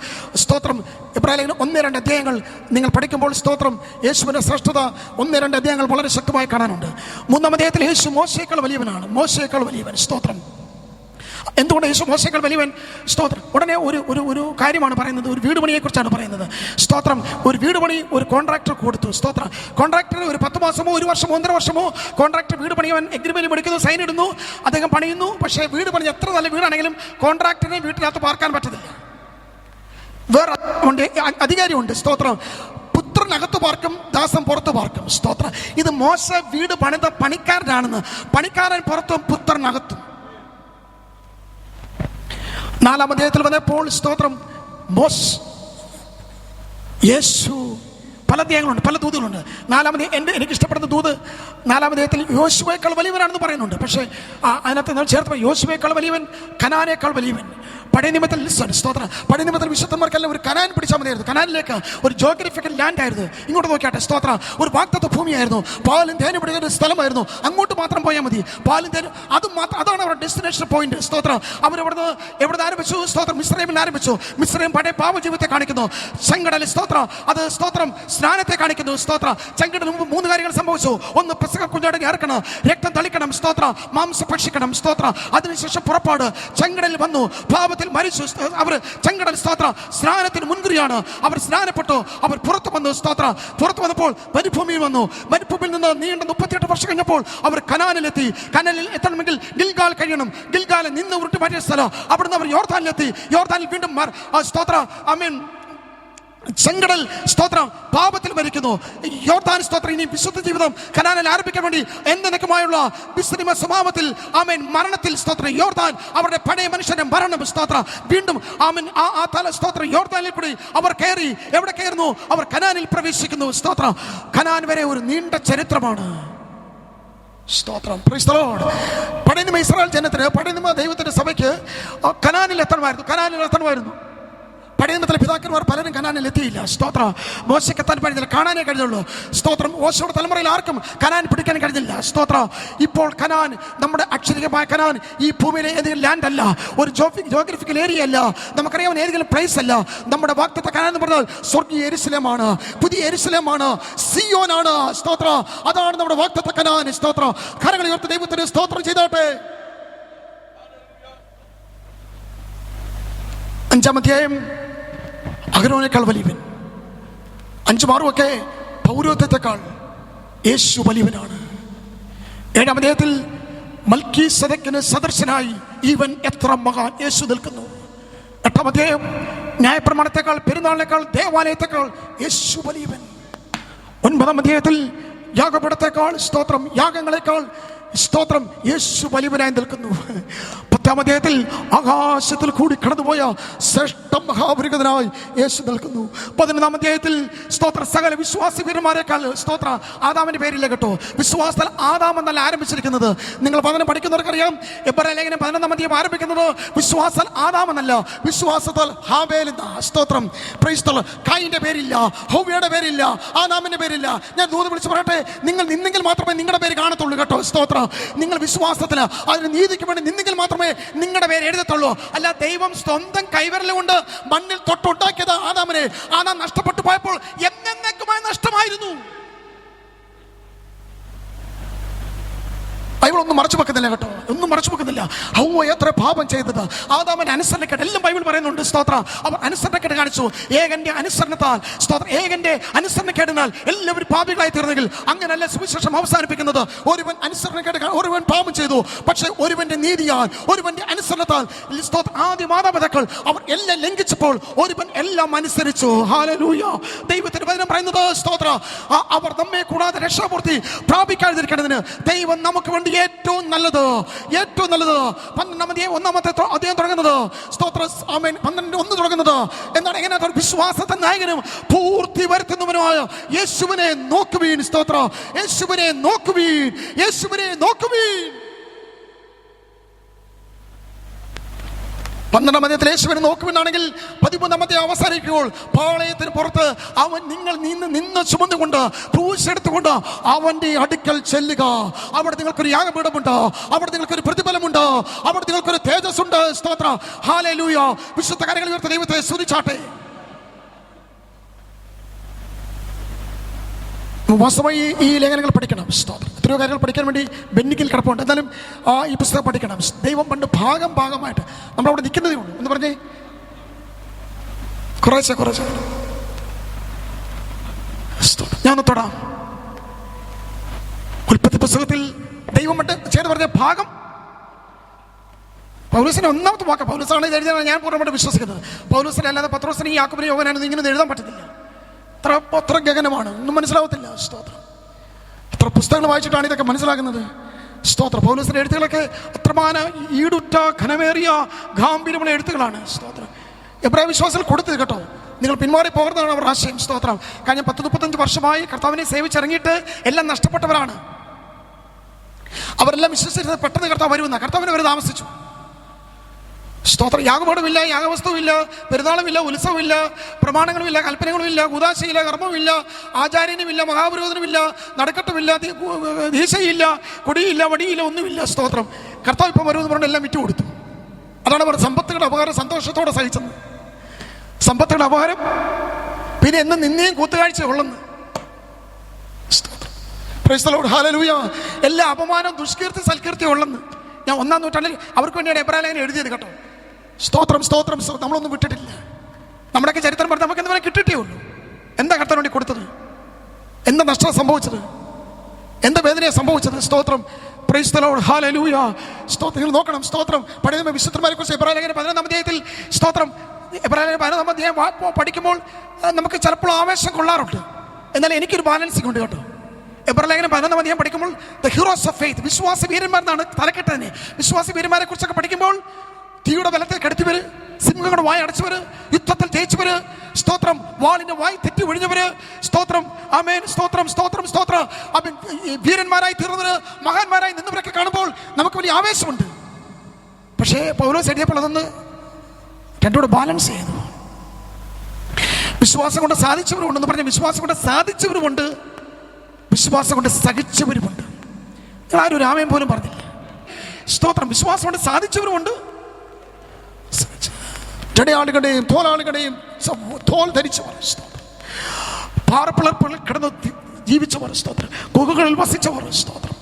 സ്തോത്രം ഇബ്രാഹിം 1-2 അധ്യായങ്ങൾ നിങ്ങൾ പഠിക്കുമ്പോൾ സ്തോത്രം യേശുവിൻ്റെ ശ്രേഷ്ഠത 1-2 അധ്യായങ്ങൾ വളരെ ശക്തമായി കാണാനുണ്ട്. 3-ാം അധ്യായത്തിൽ യേശു മോശയേക്കാൾ വലിയവനാണ്. മോശയേക്കാൾ വലിയവൻ. സ്തോത്രം. എന്തുകൊണ്ട് യേശു മോശയേക്കാൾ വലിയവൻ? സ്തോത്രം. ഉടനെ ഒരു കാര്യമാണ് പറയുന്നത്. ഒരു വീട് പണിയെക്കുറിച്ചാണ് പറയുന്നത്. സ്തോത്രം. ഒരു വീട് പണി ഒരു കോൺട്രാക്ടർ കൊടുത്തു. സ്തോത്രം. കോൺട്രാക്ടർ ഒരു 10 മാസമോ 1 വർഷമോ 1.5 വർഷമോ കോൺട്രാക്ടർ വീട് പണിയവൻ എഗ്രിമെന്റ് പഠിക്കുന്നു, സൈൻ ഇടുന്നു, അദ്ദേഹം പണിയുന്നു. പക്ഷേ വീട് പണി എത്ര നല്ല വീടാണെങ്കിലും കോൺട്രാക്ടറിനെ വീട്ടിനകത്ത് പാർക്കാൻ പറ്റത്തില്ല. വേറെ അധികാരിയുണ്ട്. സ്തോത്രം. പുത്രനകത്ത് പാർക്കും, ദാസൻ പുറത്ത് പാർക്കും. സ്തോത്രം. ഇത് മോശ വീട് പണിത പണിക്കാരനാണെന്ന്. പണിക്കാരൻ പുറത്തും പുത്രനകത്തും. 4-ാം അധ്യായത്തിൽ വന്നപ്പോൾ സ്തോത്രം യേശു പല അധ്യായങ്ങളുണ്ട്, പല ദൂതുകളുണ്ട്. 4-ാമത് എനിക്ക് ഇഷ്ടപ്പെടുന്ന ദൂത് 4-ാം അധ്യായത്തിൽ യോശുവേക്കാൾ വലിയവനാണെന്ന് പറയുന്നുണ്ട്. പക്ഷേ അതിനകത്ത് ചേർത്ത് യോശുവേക്കാൾ വലിയവൻ, കനാനേക്കാൾ വലിയവൻ. പഴയ നിയമത്തിൽ സ്തോത്രം, പഴയ നിയമത്തിൽ വിശുദ്ധന്മാർക്കെല്ലാം ഒരു കനാൻ പിടിച്ചാൽ മതിയായിരുന്നു. കനാനിലേക്ക് ഒരു ജോഗ്രഫിക്കൽ ലാൻഡ് ആയിരുന്നു. ഇങ്ങോട്ട് നോക്കിയാട്ടെ സ്തോത്രം, ഒരു വാഗ്ദത്ത ഭൂമിയായിരുന്നു. പാലും തേനും പിടിക്കുന്ന ഒരു സ്ഥലമായിരുന്നു. അങ്ങോട്ട് മാത്രം പോയാൽ മതി. പാലും തേനും അത് മാത്രം, അതാണ് അവരുടെ ഡെസ്റ്റിനേഷൻ പോയിന്റ്. സ്തോത്രം. അവരവിടുന്ന് എവിടെ ആരംഭിച്ചു? സ്തോത്രം, മിസ്രൈമിൽ ആരംഭിച്ചു. മിസ്രൈം പഴയ പാപജീവിതത്തെ കാണിക്കുന്നു. ചെങ്കടൽ സ്തോത്രം, അത് സ്തോത്രം സ്നാനത്തെ കാണിക്കുന്നു. സ്തോത്രം. ചെങ്കടൽ മുമ്പ് 3 കാര്യങ്ങൾ സംഭവിച്ചു. ഒന്ന്, പെസഹ കുഞ്ഞാടിനെ ഇറക്കണം, രക്തം തളിക്കണം. സ്തോത്രം. മാംസം ഭക്ഷിക്കണം. സ്തോത്രം. അതിനുശേഷം പുറപ്പാട്. ചെങ്കടലിൽ വന്നു, പാപത്തിൽ മരിച്ചു. അവർ ചെങ്കടൽ സ്തോത്രം സ്നാനത്തിന് മുൻകുറിയാണ്. അവർ സ്നാനപ്പെട്ടു, അവർ പുറത്തു വന്നു. സ്തോത്രം. പുറത്തു വന്നപ്പോൾ മരുഭൂമിയിൽ വന്നു. മരുഭൂമിയിൽ നിന്ന് നീണ്ട 38 വർഷം കഴിഞ്ഞപ്പോൾ അവർ കനാനിലെത്തി. കനാനിൽ എത്തണമെങ്കിൽ ഗിൽഗാൽ കഴിയണം. ഗിൽഗാലിൽ നിന്ന് ഉരുട്ടി മാറ്റിയ സ്ഥലം. അവിടുന്ന് അവർ യോർദാനിലെത്തി. യോർദാനിൽ വീണ്ടും സ്തോത്രം ചെങ്കടൽ സ്തോത്രം പാപത്തിൽ മരിക്കുന്നു. യോർദാൻ സ്തോത്രം ഇനി വിശുദ്ധ ജീവിതം കനാനിൽ ആരംഭിക്കാൻ വേണ്ടി എന്നേക്കുമായുള്ള വിശ്രമ സ്വഭാവത്തിൽ മരണത്തിൽ സ്തോത്രം യോർദാൻ അവരുടെ പഴയ മനുഷ്യന്റെ മരണം. സ്തോത്രം. വീണ്ടും ആ തല സ്തോത്രം യോർദാനിൽ കൂടി അവർ കയറി. എവിടെ കയറുന്നു? അവർ കനാനിൽ പ്രവേശിക്കുന്നു. സ്തോത്രം. കനാൻ വരെ ഒരു നീണ്ട ചരിത്രമാണ്. സ്തോത്രം. Price the Lord. പഴയ നിയമ ഇസ്രായേൽ ജനത്തിന്, പഴയ നിയമ ദൈവത്തിന്റെ സഭയ്ക്ക് കനാനിൽ എത്തണമായിരുന്നു. പഴയ നിയമത്തിലെ പിതാക്കന്മാർ പലരും കനാനിൽ എത്തിയില്ല. സ്തോത്രം. മോശയ്ക്ക് എത്താൻ കഴിഞ്ഞില്ല, കാണാനേ കഴിഞ്ഞുള്ളൂ. സ്തോത്രം. മോശയുടെ തലമുറയിൽ ആർക്കും കനാൻ പിടിക്കാൻ കഴിഞ്ഞില്ല. സ്തോത്രം. ഇപ്പോൾ കനാൻ, നമ്മുടെ അക്ഷരികമായ കനാൻ ഈ ഭൂമിയിലെ ഏതെങ്കിലും ലാൻഡ് അല്ല, ഒരു ജോഗ്രഫിക്കൽ ഏരിയ അല്ല, നമുക്കറിയാവുന്ന ഏതെങ്കിലും പ്ലേസ് അല്ല. നമ്മുടെ വാഗ്ദത്ത കനാൻ എന്ന് പറഞ്ഞാൽ സ്വർഗീയ യെരുശലേമാണ്, പുതിയ യെരുശലേമാണ്, സിയോനാണ്. സ്തോത്രം. അതാണ് നമ്മുടെ വാഗ്ദത്ത കനാൻ. സ്തോത്രം. കരങ്ങൾ ഉയർത്തി ദൈവത്തിന് സ്തോത്രം ചെയ്തോട്ടെ. 5-ാം അധ്യായം അഹരോനേക്കാൾ വലിയവൻ. 5 മാറുമൊക്കെ പൗരോഹിത്യത്തെക്കാൾ യേശു വലിയവനാണ്. 7-ാം അധ്യായത്തിൽ മൽക്കീസേദെക്കിന് സദൃശനായി ഇവൻ എത്ര മഹാൻ യേശു നിൽക്കുന്നു. 8-ാം അധ്യായം ന്യായപ്രമാണത്തെക്കാൾ, പെരുന്നാളിനേക്കാൾ, ദേവാലയത്തെക്കാൾ യേശു വലിയവൻ. 9-ാം അധ്യായത്തിൽ യാഗപീഠത്തെക്കാൾ, സ്തോത്രം, യാഗങ്ങളെക്കാൾ സ്തോത്രം യേശു വലിയവനായി നിൽക്കുന്നു. 10-ാം അധ്യായത്തിൽ ആകാശത്തിൽ കൂടി കടന്നുപോയ ശ്രേഷ്ഠ മഹാപുരുഷനായി യേശു നിൽക്കുന്നു. 11-ാം അധ്യായത്തിൽ സ്തോത്ര സകല വിശ്വാസി വീരന്മാരെക്കാൾ സ്തോത്ര ആദാമിന്റെ പേരില്ല കേട്ടോ. വിശ്വാസത്താൽ ആദാം എന്നല്ല ആരംഭിച്ചിരിക്കുന്നത്. നിങ്ങൾ 11 പഠിക്കുന്നവർക്കറിയാം. എബ്രായ ലേഖനം 11-ാം അധ്യായം ആരംഭിക്കുന്നത് വിശ്വാസത്താൽ ആദാം എന്നല്ല, വിശ്വാസത്താൽ ഹാബേൽ എന്ന. സ്തോത്രം. Price the Lord. കായിന്റെ പേരില്ല, ഹൗവയുടെ പേരില്ല, ആദാമിന്റെ പേരില്ല. ഞാൻ ദൂത് വിളിച്ച് പറയട്ടെ, നിങ്ങൾ നിന്നെങ്കിൽ മാത്രമേ നിങ്ങളുടെ പേര് കാണത്തുള്ളൂ കേട്ടോ. സ്തോത്രം. നിങ്ങൾ വിശ്വാസത്തിന്, അതിന് നീതിക്ക് വേണ്ടി നിന്നെങ്കിൽ മാത്രമേ നിങ്ങളുടെ പേര് എഴുതത്തുള്ളൂ. അല്ല, ദൈവം സ്വന്തം കൈവിരലുകൊണ്ട് മണ്ണിൽ തൊട്ടുണ്ടാക്കിയത് ആദാമിനെ. ആദാം നഷ്ടപ്പെട്ടു പോയപ്പോൾ എന്നേക്കുമായി നഷ്ടമായിരുന്നു. ബൈബിൾ ഒന്നും മറച്ചു വെക്കുന്നില്ല കേട്ടോ, ഒന്നും മറച്ചു വെക്കുന്നില്ല. ഹൗവ എത്ര പാപം ചെയ്തത്, ആദാമിന്റെ അനുസരണക്കേട് എല്ലാം ബൈബിൾ പറയുന്നുണ്ട്. സ്തോത്രം. അവർ അനുസരണക്കേട് കാണിച്ചു. ഏകന്റെ അനുസരണത്താൽ, സ്തോത്രം, ഏകന്റെ അനുസരണക്കേടിനാൽ എല്ലാവരും പാപികളായി തീർന്നെങ്കിൽ അങ്ങനല്ല സുവിശേഷം അവസാനിപ്പിക്കുന്നത്. ഒരുവൻ അനുസരണക്കേട്, ഒരുവൻ പാപം ചെയ്തു, പക്ഷെ ഒരുവന്റെ നീതിയാൽ, ഒരുവന്റെ അനുസരണത്താൽ, സ്തോത്രം, ആദ്യ മാതാപിതാക്കൾ അവർ എല്ലാം ലംഘിച്ചപ്പോൾ ഒരുവൻ എല്ലാം അനുസരിച്ചു. ഹല്ലേലൂയ. ദൈവത്തിന്റെ വചനം പറയുന്നത് സ്തോത്രം, അവർ നമ്മെ കൂടാതെ രക്ഷാപൂർത്തി പ്രാപിക്കാതിരിക്കേണ്ടതിന് ദൈവം നമുക്ക് വേണ്ടി ഏറ്റവും നല്ലത്, ഏറ്റവും നല്ലത് 12-ാമത്തെ അധ്യായം തുടങ്ങുന്നത് സ്തോത്രം. ആമേൻ. 12:1 തുടങ്ങുന്നത് എന്താണ്? എങ്ങനെ? വിശ്വാസത്തെ നായകനും പൂർത്തി വരുത്തുന്നവനുമായ യേശുവിനെ നോക്കുവീൻ. സ്തോത്രം. യേശുവിനെ നോക്കുവീൻ, യേശുവിനെ നോക്കുവീൻ. 12-ാം അധ്യായത്തിൽ യേശുവിനെ നോക്കുമെന്നാണെങ്കിൽ 13-ാം അധ്യായം അവസാനിക്കുമ്പോൾ പാളയത്തിന് പുറത്ത് അവൻ നിങ്ങൾ നിന്ന് ചുമന്നുകൊണ്ട് ക്രൂശെടുത്തുകൊണ്ട് അവന്റെ അടുക്കൽ ചെല്ലുക. അവിടെ നിങ്ങൾക്കൊരു യാഗപീഠമുണ്ട്, അവിടെ നിങ്ങൾക്കൊരു പ്രതിഫലമുണ്ട്, അവിടെ നിങ്ങൾക്കൊരു തേജസ് ഉണ്ട്. സ്തോത്രം. ഹല്ലേലൂയ. വിശുദ്ധ കാര്യങ്ങൾ ഉയർത്തി ദൈവത്തെ സ്തുതിച്ചാട്ടെ. വാസ്തവമായി ഈ ലേഖനങ്ങൾ പഠിക്കണം. സ്തോത്രം. എത്രയോ കാര്യങ്ങൾ പഠിക്കാൻ വേണ്ടി ബെന്നിക്കിൽ കിടപ്പുണ്ട്. എന്നാലും ഈ പുസ്തകം പഠിക്കണം. ദൈവം പണ്ട് ഭാഗമായിട്ട് നമ്മളവിടെ നിൽക്കുന്നതേ ഉള്ളൂ എന്ന് പറഞ്ഞേ, കുറേശ്ശെ ഞാൻ തൊടാം. ഉൽപ്പത്തി പുസ്തകത്തിൽ ദൈവം പണ്ട് ചേർന്ന് പറഞ്ഞ ഭാഗം പൗലോസിന്റെ ഒന്നാമത്തെ വാക്ക്, പൗലോസാണ് ഇത് എഴുതിയാണ് ഞാൻ പൂർണ്ണമായിട്ട് വിശ്വസിക്കുന്നത്. പൗലോസിനെ അല്ലാതെ പത്രോസിനെ യാക്കോബിനെ യോഹന്നാനെ ഇങ്ങനെ എഴുതാൻ പറ്റത്തില്ല. അത്ര ഗഗനമാണ്, ഒന്നും മനസ്സിലാവത്തില്ല. സ്തോത്രം. എത്ര പുസ്തകങ്ങൾ വായിച്ചിട്ടാണ് ഇതൊക്കെ മനസ്സിലാക്കുന്നത്. സ്തോത്രം. പൗലോസിന്റെ എഴുത്തുകളൊക്കെ അത്രമാന ഈടുറ്റ ഘനമേറിയ ഗാംഭീര്യമുള്ള എഴുത്തുകളാണ്. സ്തോത്രം. എബ്രായ വിശ്വാസത്തിൽ കൊടുത്തത് കേട്ടോ. നിങ്ങൾ പിന്മാറി പോകരുതാണ് അവർ ആശയം. സ്തോത്രം. കഴിഞ്ഞ 10-35 വർഷമായി കർത്താവിനെ സേവിച്ചിറങ്ങിയിട്ട് എല്ലാം നഷ്ടപ്പെട്ടവരാണ്. അവരെല്ലാം വിശ്വസിച്ചിരുന്നത് പെട്ടെന്ന് കർത്താവ് വരുമെന്ന. കർത്താവിന് അവർ താമസിച്ചു. സ്തോത്രം. യാഗപീഠമില്ല, യാഗവസ്തുവില്ല, പെരുന്നാളുമില്ല, ഉത്സവമില്ല, പ്രമാണങ്ങളുമില്ല, കൽപ്പനകളുമില്ല, ഉദാശയില്ല, കർമ്മമില്ല, ആചാര്യനുമില്ല, മഹാപുരോധനമില്ല, നടക്കട്ടുമില്ല, ദീശയില്ല, കൊടിയില്ല, വടിയില്ല, ഒന്നുമില്ല. സ്തോത്രം. കർത്താവ് ഇപ്പം വരുമെന്ന് പറഞ്ഞ് എല്ലാം വിറ്റുകൊടുത്തു. അതാണ് അവർ സമ്പത്തുകളുടെ അപകാരം സന്തോഷത്തോടെ സഹിച്ചത്. സമ്പത്തുകളുടെ അപകാരം പിന്നെ എന്നും നിന്നെയും കൂത്തുകാഴ്ച ഉള്ളെന്ന്. Praise the lord. ഹല്ലേലൂയ. എല്ലാ അപമാനം, ദുഷ്കീർത്തി, സൽകീർത്തി ഉള്ളെന്ന്. ഞാൻ 1-ാം നൂറ്റാണ്ടിൽ അവർക്ക് വേണ്ടിയാണ് എബ്രായ ലേഖനം എഴുതിയത് കേട്ടോ. സ്തോത്രം, സ്തോത്രം. നമ്മളൊന്നും വിട്ടിട്ടില്ല. നമ്മുടെയൊക്കെ ചരിത്രം പറഞ്ഞാൽ നമുക്ക് എന്തെങ്കിലും കിട്ടിയിട്ടേ ഉള്ളൂ. എന്താ കർത്താവിന് വേണ്ടി കൊടുത്തത്? എന്താ നഷ്ടം സംഭവിച്ചത്? എന്താ വേദനയാണ് സംഭവിച്ചത്? സ്തോത്രം. Price the lord. ഹല്ലേലൂയ. സ്തോത്രം. നിങ്ങൾ നോക്കണം. സ്തോത്രം. പഴയ നിയമ വിശുദ്ധന്മാരെ കുറിച്ച് എബ്രായ ലേഖനം 11-ാം അധ്യായത്തിൽ സ്തോത്രം, എബ്രായ ലേഖനം 11-ാം അധ്യായം പഠിക്കുമ്പോൾ നമുക്ക് ചിലപ്പോൾ ആവേശം കൊള്ളാറുണ്ട്. എന്നാൽ എനിക്കൊരു ബാലൻസിംഗ് ഉണ്ട് കേട്ടോ. എബ്രായ ലേഖനം 11-ാം അധ്യായം പഠിക്കുമ്പോൾ ദ ഹീറോസ് ഓഫ് ഫെയ്ത്ത്, വിശ്വാസ വീരന്മാരെന്നാണ് തലക്കെട്ട് തന്നെ. വിശ്വാസ വീരന്മാരെ കുറിച്ചൊക്കെ പഠിക്കുമ്പോൾ തീയുടെ ബലത്തെ കെടുത്തിവര്, സിംഹങ്ങളുടെ വായ അടച്ചവര്, യുദ്ധത്തിൽ ജയിച്ചവര്, സ്തോത്രം, വാളിന്റെ വായി തെറ്റി ഒഴിഞ്ഞവര്, സ്തോത്രം, ആമേൻ, സ്തോത്രം, സ്തോത്രം, സ്തോത്രം, വീരന്മാരായി തീർന്നവര്, മഹാന്മാരായി നിന്നവരൊക്കെ കാണുമ്പോൾ നമുക്ക് വലിയ ആവേശമുണ്ട്. പക്ഷേ പൗലോസ് എഴുതിയപ്പോൾ അതൊന്ന് രണ്ടോട് ബാലൻസ് ചെയ്തു. വിശ്വാസം കൊണ്ട് സാധിച്ചവരുണ്ടെന്ന് പറഞ്ഞ വിശ്വാസം കൊണ്ട് സാധിച്ചവരുമുണ്ട്, വിശ്വാസം കൊണ്ട് സഹിച്ചവരുമുണ്ട്. ആരും രാമൻ പോലും പറഞ്ഞില്ല. സ്തോത്രം. വിശ്വാസം കൊണ്ട് സാധിച്ചവരുമുണ്ട്, ജടയാളുകളുടെയും തോലാളുകളുടെയും തോൽ ധരിച്ചവർ, പാറപ്പിളർപ്പിൽ കിടന്ന് ജീവിച്ചവർ, സ്തോത്രം, കുകകളിൽ വസിച്ചവർ, സ്തോത്രം,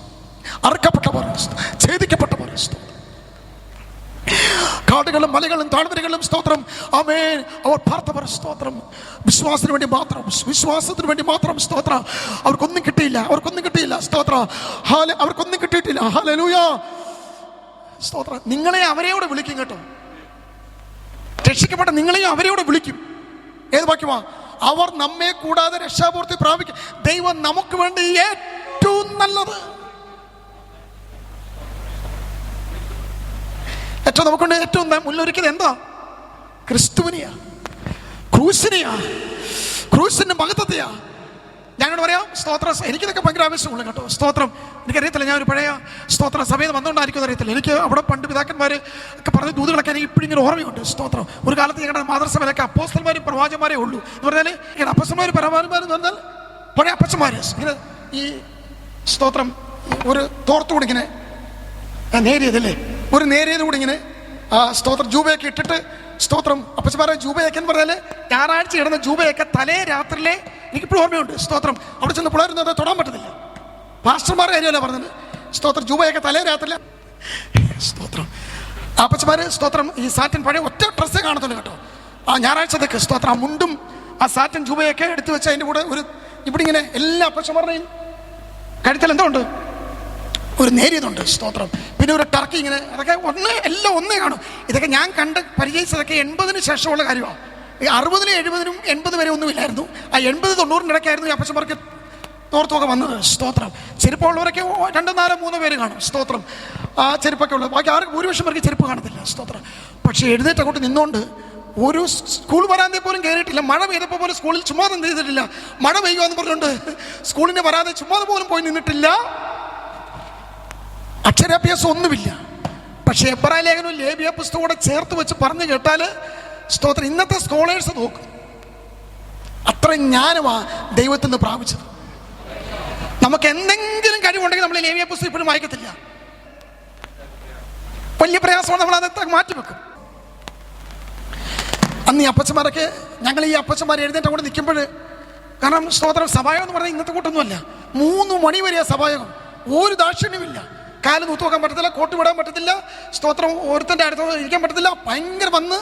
അറുക്കപ്പെട്ടവർ, ഛേദിക്കപ്പെട്ടവർ, സ്തോത്രം, കാടുകളും മലകളും താഴ്വരകളും, സ്തോത്രം, ആമേൻ, അവർ പാർത്തവർ, സ്തോത്രം. വിശ്വാസത്തിന് വേണ്ടി മാത്രം, വിശ്വാസത്തിന് വേണ്ടി മാത്രം, സ്തോത്രം. അവർക്കൊന്നും കിട്ടിയില്ല, അവർക്കൊന്നും കിട്ടിയില്ല, സ്തോത്രം. അവർക്കൊന്നും കിട്ടിയിട്ടില്ല. ഹല്ലേലൂയ. സ്തോത്രം. നിങ്ങളെ അവരെയോട് വിളിക്കും കേട്ടോ. രക്ഷിക്കപ്പെട്ട നിങ്ങളെയും അവരെയോട് വിളിക്കും. ഏത് വാക്യമാ? അവർ നമ്മെ കൂടാതെ രക്ഷാപൂർത്തി പ്രാപിക്കും. ദൈവം നമുക്ക് വേണ്ടി ഏറ്റവും നല്ലത്, ഏറ്റവും നമുക്കൊണ്ട് ഏറ്റവും മുന്നൊരുക്കിയത് എന്താ? ക്രിസ്തുവിനെയാ, ക്രൂശിനെയാ, ക്രൂശിന്റെ മഹത്വത്തെയാ. ഞങ്ങളോട് പറയാം. സ്തോത്രം. എനിക്കിതൊക്കെ ഭയങ്കര ആവശ്യമുള്ളൂ കേട്ടോ. സ്തോത്രം. എനിക്കറിയത്തില്ല, ഞാൻ ഒരു പഴയ സ്തോത്ര സഭയിൽ വന്നുകൊണ്ടായിരിക്കും അറിയത്തില്ല. എനിക്ക് അവിടെ പണ്ട് പിതാക്കന്മാർ ഒക്കെ പറഞ്ഞ ദൂതുകളൊക്കെ എനിക്ക് ഇപ്പോഴും ഇങ്ങനെ ഓർമ്മയുണ്ട്. സ്തോത്രം. ഒരു കാലത്ത് ഞങ്ങളുടെ മാതൃസഭയിലൊക്കെ അപ്പോസ്തലന്മാരും പ്രവാചകന്മാരേ ഉള്ളൂ എന്ന് പറഞ്ഞാൽ, ഇങ്ങനെ അപ്പസ്തലന്മാരും പ്രവാചകന്മാരെന്ന് പറഞ്ഞാൽ പഴയ അപ്പച്ചന്മാർ ഇങ്ങനെ ഈ സ്തോത്രം ഒരു തോർത്തുകൂടി ഇങ്ങനെ നേരിയതല്ലേ, ഒരു നേരിയത് കൂടി ഇങ്ങനെ സ്തോത്രം ജൂബയൊക്കെ ഇട്ടിട്ട്, സ്തോത്രം, അപ്പച്ചന്മാരെ ജൂബയൊക്കെ എന്ന് പറഞ്ഞാൽ ഞായറാഴ്ച ഇടുന്ന ജൂബയൊക്കെ തലേ രാത്രിയിലെ എനിക്കിപ്പോഴും ഓർമ്മയുണ്ട്. സ്തോത്രം. അവിടെ ചെന്ന് പിള്ളേരൊന്നും അത് തൊടാൻ പറ്റത്തില്ല. പാസ്റ്റർമാരുടെ കാര്യമല്ല പറഞ്ഞത്. സ്തോത്രം. ജൂബയൊക്കെ തലേ രാത്രിയിലെ, സ്തോത്രം, അപ്പച്ചന്മാര്, സ്തോത്രം, ഈ സാറ്റൻ പഴയ ഒറ്റ ഡ്രസ്സേ കാണത്തുള്ളൂ കേട്ടോ. ആ ഞായറാഴ്ചതൊക്കെ, സ്തോത്രം, ആ മുണ്ടും ആ സാറ്റൻ ജൂബയൊക്കെ എടുത്തു വെച്ച് അതിൻ്റെ കൂടെ ഒരു ഇവിടെ ഇങ്ങനെ എല്ലാ അപ്പച്ചന്മാരുടെയും കഴുത്തിൽ എന്തോ ഉണ്ട്, ഒരു നേരിയതുണ്ട്. സ്തോത്രം. പിന്നെ ഒരു ടർക്കി ഇങ്ങനെ, അതൊക്കെ എല്ലാം ഒന്നേ കാണും. ഇതൊക്കെ ഞാൻ കണ്ട് പരിചയിച്ചതൊക്കെ 80-ന് ശേഷമുള്ള കാര്യമാണ്. ഈ 60-നും 70-നും 80 വരെ ഒന്നുമില്ലായിരുന്നു. ആ 80-90 ഇടയ്ക്കായിരുന്നു ഈ അപ്പച്ചന്മാർക്ക് തോർത്തുമൊക്കെ വന്നത്. സ്തോത്രം. ചെരുപ്പുള്ളവരൊക്കെ 2, 4, 3 പേര് കാണും. സ്തോത്രം. ആ ചെരുപ്പൊക്കെ ഉള്ളത്. ബാക്കി ആർക്കും ഭൂരിപക്ഷം പേർക്ക് ചെരുപ്പ് കാണത്തില്ല. സ്തോത്രം. പക്ഷേ എഴുന്നേറ്റ് അങ്ങോട്ട് നിന്നുകൊണ്ട് ഒരു സ്കൂൾ വരാതെ പോലും കയറിയിട്ടില്ല. മഴ പെയ്തപ്പോൾ പോലും സ്കൂളിൽ ചുമ്മാതെ ചെയ്തിട്ടില്ല. മഴ പെയ്യുക എന്ന് പറഞ്ഞുകൊണ്ട് സ്കൂളിന് വരാതെ ചുമ്മാതെ പോലും പോയി നിന്നിട്ടില്ല. അക്ഷരാഭ്യാസം ഒന്നുമില്ല. പക്ഷേ എബ്രായ ലേഖനവും ലേവ്യ പുസ്തകവും കൂടെ ചേർത്ത് വെച്ച് പറഞ്ഞു കേട്ടാൽ, സ്തോത്രം, ഇന്നത്തെ സ്കോളേഴ്സ് നോക്കും. അത്ര ജ്ഞാനമാ ദൈവത്തിൽ നിന്ന് പ്രാപിച്ചത്. നമുക്ക് എന്തെങ്കിലും കഴിവുണ്ടെങ്കിൽ നമ്മൾ ലേവ്യ പുസ്തകം ഇപ്പോഴും വായിക്കത്തില്ല. വലിയ പ്രയാസമാണ്, നമ്മൾ അതൊക്കെ മാറ്റിവെക്കും. അന്ന് ഈ അപ്പച്ചന്മാരൊക്കെ, ഞങ്ങൾ ഈ അപ്പച്ചന്മാർ എഴുന്നേറ്റ് അങ്ങോട്ട് നിൽക്കുമ്പോൾ, കാരണം സ്തോത്രം, സഭായം എന്ന് പറഞ്ഞാൽ ഇന്നത്തെ കൂട്ടൊന്നുമല്ല. 3 മണി വരെയാ സഭായകം. ഒരു ദാക്ഷിണ്യമില്ല. കാല് നൂത്ത് നോക്കാൻ പറ്റത്തില്ല, കോട്ട് വിടാൻ പറ്റത്തില്ല, സ്തോത്രം, ഓരോരുത്തൻ്റെ അടുത്ത് ഇരിക്കാൻ പറ്റത്തില്ല. ഭയങ്കര വന്ന്